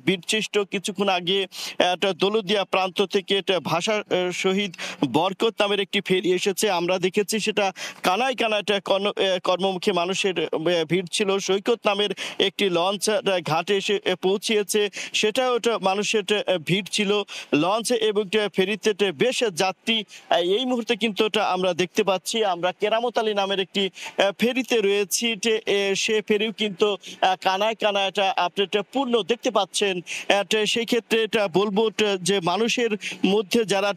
বীরশ্রেষ্ঠ কিছুক্ষণ আগে দৌলতদিয়া প্রান্ত থেকে ভাষা শহীদ বরকত নামের একটি ফেরি এসেছে, আমরা দেখেছি সেটা কানায় কানায় কর্মমুখী মানুষের ভিড় ছিল। সৈকত নামের একটি লঞ্চ ঘাটে এসে পৌঁছিয়েছে, সেটাও মানুষের ভিড় ছিল লঞ্চে এবং ফেরিতে বেশ যাত্রী এই মুহূর্তে কিন্তু আমরা দেখতে পাচ্ছি। আমরা কেরামত আলী নামের একটি ফেরিতে রয়েছি, সে ফেরিও কিন্তু কানায় কানায় আপনি পূর্ণ দেখতে পাচ্ছেন। সেই ক্ষেত্রে বলবো যে মানুষের মধ্যে যারা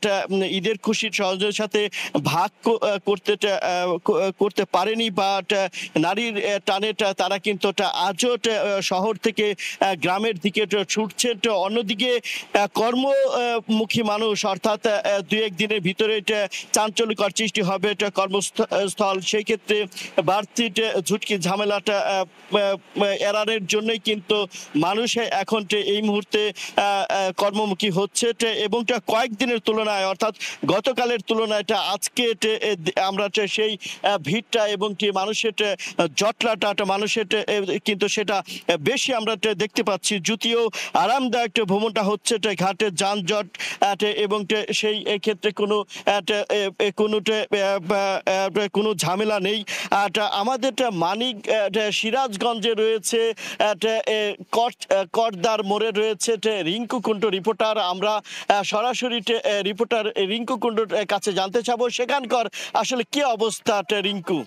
ঈদের খুশির সহজের সাথে ভাগ করতে পারেনি বা নারীর টানে তারা কিন্তু আজও শহর থেকে গ্রামের দিকে ছুটছে। অন্যদিকে কর্মমুখী মানুষ অর্থাৎ দুই এক দিনের ভিতরে চাঞ্চল্যকর সৃষ্টি হবে কর্মস্থল, সেই ক্ষেত্রে বাড়তি ঝুটকি ঝামেলাটা এড়ানোর জন্যই কিন্তু মানুষ এখন এই মুহূর্তে কর্মমুখী হচ্ছে এবং কয়েকদিনের তুলনায় অর্থাৎ গতকালের তুলনায় আজকে আমরা সেই ভিড়টা এবং মানুষের জটলাটা মানুষের কিন্তু সেটা বেশি আমরা দেখতে পাচ্ছি। যদিও আরামদায়ক ভ্রমণটা হচ্ছে ঘাটের যানজট এবং সেই ক্ষেত্রে কোনো ঝামেলা নেই। আমাদের মানিক সিরাজগঞ্জে রয়েছে কড্ডার মোড়ে রয়েছে রিঙ্কু কুণ্ডু রিপোর্টার। আমরা সরাসরি রিপোর্টার রিঙ্কু কুণ্ডুর কাছে জানতে চাবো সেখানকার আসলে কি অবস্থা। রিঙ্কু,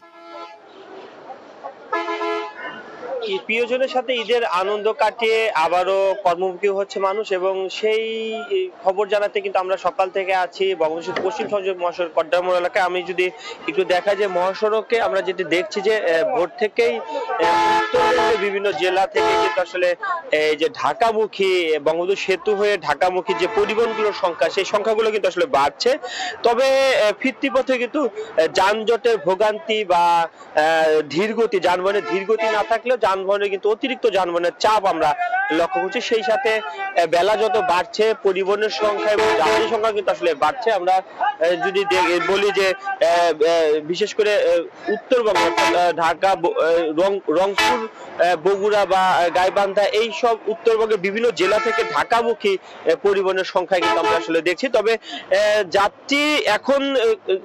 প্রিয়জনের সাথে ঈদের আনন্দ কাটিয়ে আবারও কর্মমুখী হচ্ছে মানুষ এবং সেই খবর জানাতে কিন্তু আমরা সকাল থেকে আছি বঙ্গবন্ধু পশ্চিম সংযোগ মহাসড়ক কড্ডারমোড় এলাকায়। আমি যদি একটু দেখা যে মহাসড়কে আমরা যেটা দেখছি যে ভোর থেকেই বিভিন্ন জেলা থেকে কিন্তু আসলে এই যে ঢাকামুখী বঙ্গবন্ধু সেতু হয়ে ঢাকামুখী যে পরিবহনগুলোর সংখ্যা, সেই সংখ্যাগুলো কিন্তু আসলে বাড়ছে। তবে ফিরতি পথে কিন্তু যানজটের ভোগান্তি বা ধীরগতি, যানবাহনের ধীরগতি না থাকলেও যানবাহনের কিন্তু অতিরিক্ত যানবাহনের চাপ আমরা লক্ষ্য করছি। সেই সাথে বেলা যত বাড়ছে পরিবহনের সংখ্যা এবং যাত্রীর সংখ্যা কিন্তু আসলে বাড়ছে। আমরা যদি বলি যে বিশেষ করে উত্তরবঙ্গ ঢাকা, রংপুর, বগুড়া বা গাইবান্ধা এই সব উত্তরবঙ্গের বিভিন্ন জেলা থেকে ঢাকামুখী পরিবহনের সংখ্যা কিন্তু আমরা আসলে দেখছি। তবে যাত্রী এখন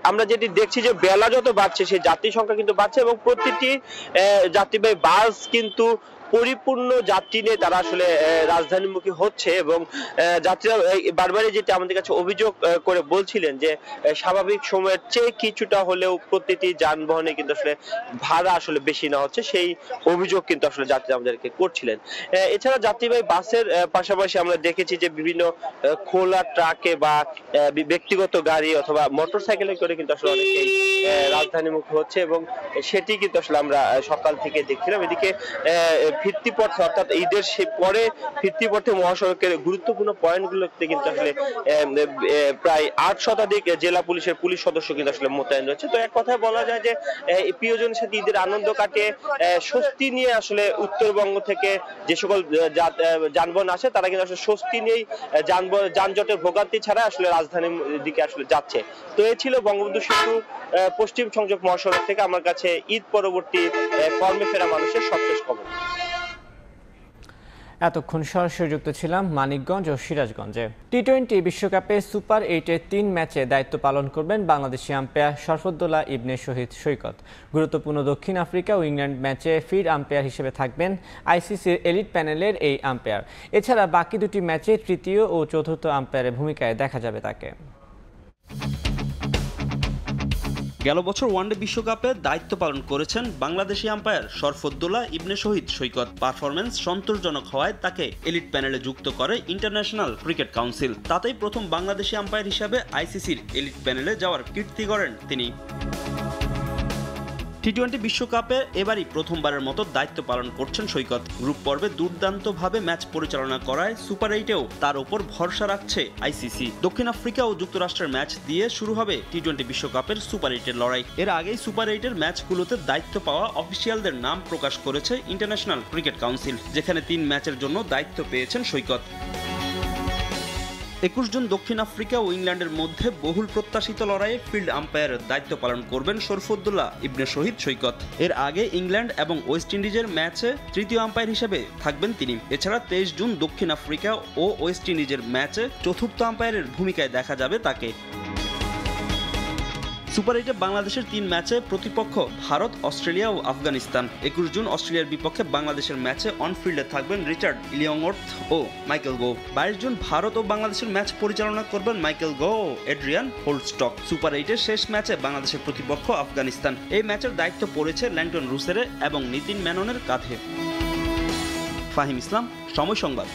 আমরা যেটি দেখছি যে বেলা যত বাড়ছে সেই যাত্রী সংখ্যা কিন্তু বাড়ছে এবং প্রতিটি যাত্রীবাহী বাস কিন্তু পরিপূর্ণ যাত্রী নিয়ে তারা আসলে রাজধানীমুখী হচ্ছে এবং যাত্রীরা বারবারই যেটা আমাদের কাছে অভিযোগ করে বলছিলেন যে স্বাভাবিক সময়ের চেয়ে কিছুটা হলেও প্রতিটি যানবাহনে কিন্তু আসলে ভাড়া আসলে বেশি না হচ্ছে, সেই অভিযোগ কিন্তু আসলে যাত্রীরা আমাদেরকে করছিলেন। এছাড়া যাত্রীবাহী বাসের পাশাপাশি আমরা দেখেছি যে বিভিন্ন খোলা ট্রাকে বা ব্যক্তিগত গাড়ি অথবা মোটর সাইকেলে করে কিন্তু আসলে অনেকেই রাজধানীমুখী হচ্ছে এবং সেটি কিন্তু আসলে আমরা সকাল থেকে দেখছিলাম। এদিকে ভিত্তিপথে অর্থাৎ ঈদের পরে ভিত্তিপথে মহাসড়কের গুরুত্বপূর্ণ পয়েন্টগুলোতে কিন্তু আসলে প্রায় 8 শতাধিক জেলা পুলিশের পুলিশ সদস্য কিন্তু আসলে মোতায়েন রয়েছে। তো এক কথায় বলা যায় যে প্রিয়জনের সাথে ঈদের আনন্দ কাটিয়ে স্বস্তি নিয়ে আসলে উত্তরবঙ্গ থেকে যে সকল যানবাহন আসে তারা কিন্তু আসলে স্বস্তি নিয়েই যানজটের ভোগান্তি ছাড়া আসলে রাজধানীর দিকে আসলে যাচ্ছে। তো এই ছিল বঙ্গবন্ধু সেতু পশ্চিম সংযোগ মহাসড়ক থেকে আমার কাছে ঈদ পরবর্তী কর্মে ফেরা মানুষের সবশেষ খবর। এতক্ষণ সরাসরি যুক্ত ছিলাম মানিকগঞ্জ ও সিরাজগঞ্জে। টি-20 বিশ্বকাপে সুপার 8-এর 3 ম্যাচে দায়িত্ব পালন করবেন বাংলাদেশি আম্পায়ার শরফুদ্দৌলা ইবনে শহীদ সৈকত। গুরুত্বপূর্ণ দক্ষিণ আফ্রিকা ও ইংল্যান্ড ম্যাচে ফিড আম্পায়ার হিসেবে থাকবেন আইসিসির এলিট প্যানেলের এই আম্পায়ার। এছাড়া বাকি দুটি ম্যাচে তৃতীয় ও চতুর্থ আম্পায়ারের ভূমিকায় দেখা যাবে তাকে। গেল বছর ওয়ানডে বিশ্বকাপে দায়িত্ব পালন করেছেন বাংলাদেশি আম্পায়ার শরফুদ্দৌলা ইবনে শহীদ সৈকত। পারফরম্যান্স সন্তোষজনক হওয়ায় তাকে এলিট প্যানেলে যুক্ত করে ইন্টারন্যাশনাল ক্রিকেট কাউন্সিল। তাতেই প্রথম বাংলাদেশি আম্পায়ার হিসাবে আইসিসির এলিট প্যানেলে যাওয়ার কীর্তি গড়েন তিনি। টি-20 বিশ্বকাপে এবারই প্রথমবারের মতো দায়িত্ব পালন করছেন সৈকত। গ্রুপ পর্বে দুর্দান্তভাবে ম্যাচ পরিচালনা করায় সুপার 8-এও তার উপর ভরসা রাখছে আইসিসি। দক্ষিণ আফ্রিকা ও যুক্তরাষ্ট্রের ম্যাচ দিয়ে শুরু হবে টি-20 বিশ্বকাপের সুপার 8-এর লড়াই। এর আগেই সুপার 8-এর ম্যাচগুলোতে দায়িত্ব পাওয়া অফিসিয়ালদের নাম প্রকাশ করেছে ইন্টারন্যাশনাল ক্রিকেট কাউন্সিল, যেখানে 3 ম্যাচের জন্য দায়িত্ব পেয়েছেন সৈকত। 21 জুন দক্ষিণ আফ্রিকা ও ইংল্যান্ডের মধ্যে বহুল প্রত্যাশিত লড়াইয়ে ফিল্ড আম্পায়ারের দায়িত্ব পালন করবেন শরফুদ্দৌলা ইবনে শহীদ সৈকত। এর আগে ইংল্যান্ড এবং ওয়েস্ট ইন্ডিজের ম্যাচে তৃতীয় আম্পায়ার হিসেবে থাকবেন তিনি। এছাড়া 23 জুন দক্ষিণ আফ্রিকা ও ওয়েস্ট ইন্ডিজের ম্যাচে চতুর্থ আম্পায়ারের ভূমিকায় দেখা যাবে তাকে। সুপার 8-এ বাংলাদেশের 3 ম্যাচে প্রতিপক্ষ ভারত, অস্ট্রেলিয়া ও আফগানিস্তান। 21 জুন অস্ট্রেলিয়ার বিপক্ষে বাংলাদেশের ম্যাচে অনফিল্ডে থাকবেন রিচার্ড ইলিয়ংওর্থ ও মাইকেল গো। 22 জুন ভারত ও বাংলাদেশের ম্যাচ পরিচালনা করবেন মাইকেল গো ও এড্রিয়ান হোল্ডস্টক। সুপার 8-এর শেষ ম্যাচে বাংলাদেশের প্রতিপক্ষ আফগানিস্তান। এই ম্যাচের দায়িত্ব পড়েছে ল্যাংটন রুসেরে এবং নিতিন মেননের কাঁধে। ফাহিম ইসলাম, সময় সংবাদ।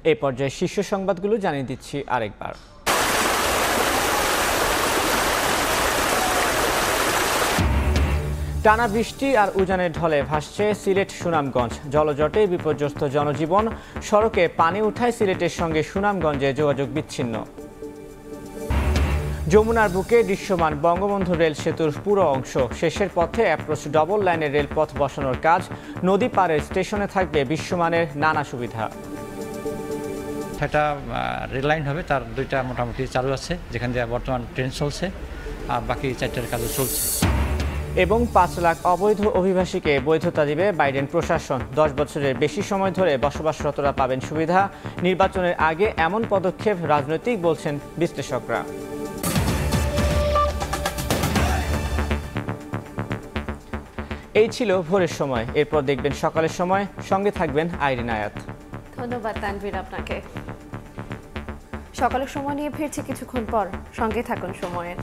এই পর্যায়ে শীর্ষ সংবাদগুলো জানিয়ে দিচ্ছি আরেকবার। টানা বৃষ্টি আর উজানের ঢলে ভাসছে সিলেট সুনামগঞ্জ। জলজটে বিপর্যস্ত জনজীবন, সড়কে পানি উঠায় সিলেটের সঙ্গে সুনামগঞ্জে যোগাযোগ বিচ্ছিন্ন। যমুনার বুকে দৃশ্যমান বঙ্গবন্ধু রেল সেতুর পুরো অংশ, শেষের পথে অ্যাপ্রোচ ডবল লাইনের রেলপথ বসানোর কাজ। নদী পাড়ের স্টেশনে থাকবে বিশ্বমানের নানা সুবিধা। একটা রেল লাইন হবে, তার 2টা মোটামুটি চালু আছে, যেখান দিয়ে বর্তমান ট্রেন চলছে, আর বাকি 4টার কাজও চলছে। এবং 5 লাখ অবৈধ অভিবাসীকে বৈধতা দিবে বাইডেন প্রশাসন। 10 বছরের বেশি সময় ধরে বসবাসরতরা পাবেন সুবিধা। নির্বাচনের আগে এমন পদক্ষেপ রাজনৈতিক বলছেন বিশ্লেষকরা। এই ছিল ভোরের সময়, এরপর দেখবেন সকালের সময়। সঙ্গে থাকবেন আইরিন আয়াত। ধন্যবাদ তানভীর আপনাকে। সকালের সময় নিয়ে ফিরছি কিছুক্ষণ পর, সঙ্গে থাকুন সময়ের।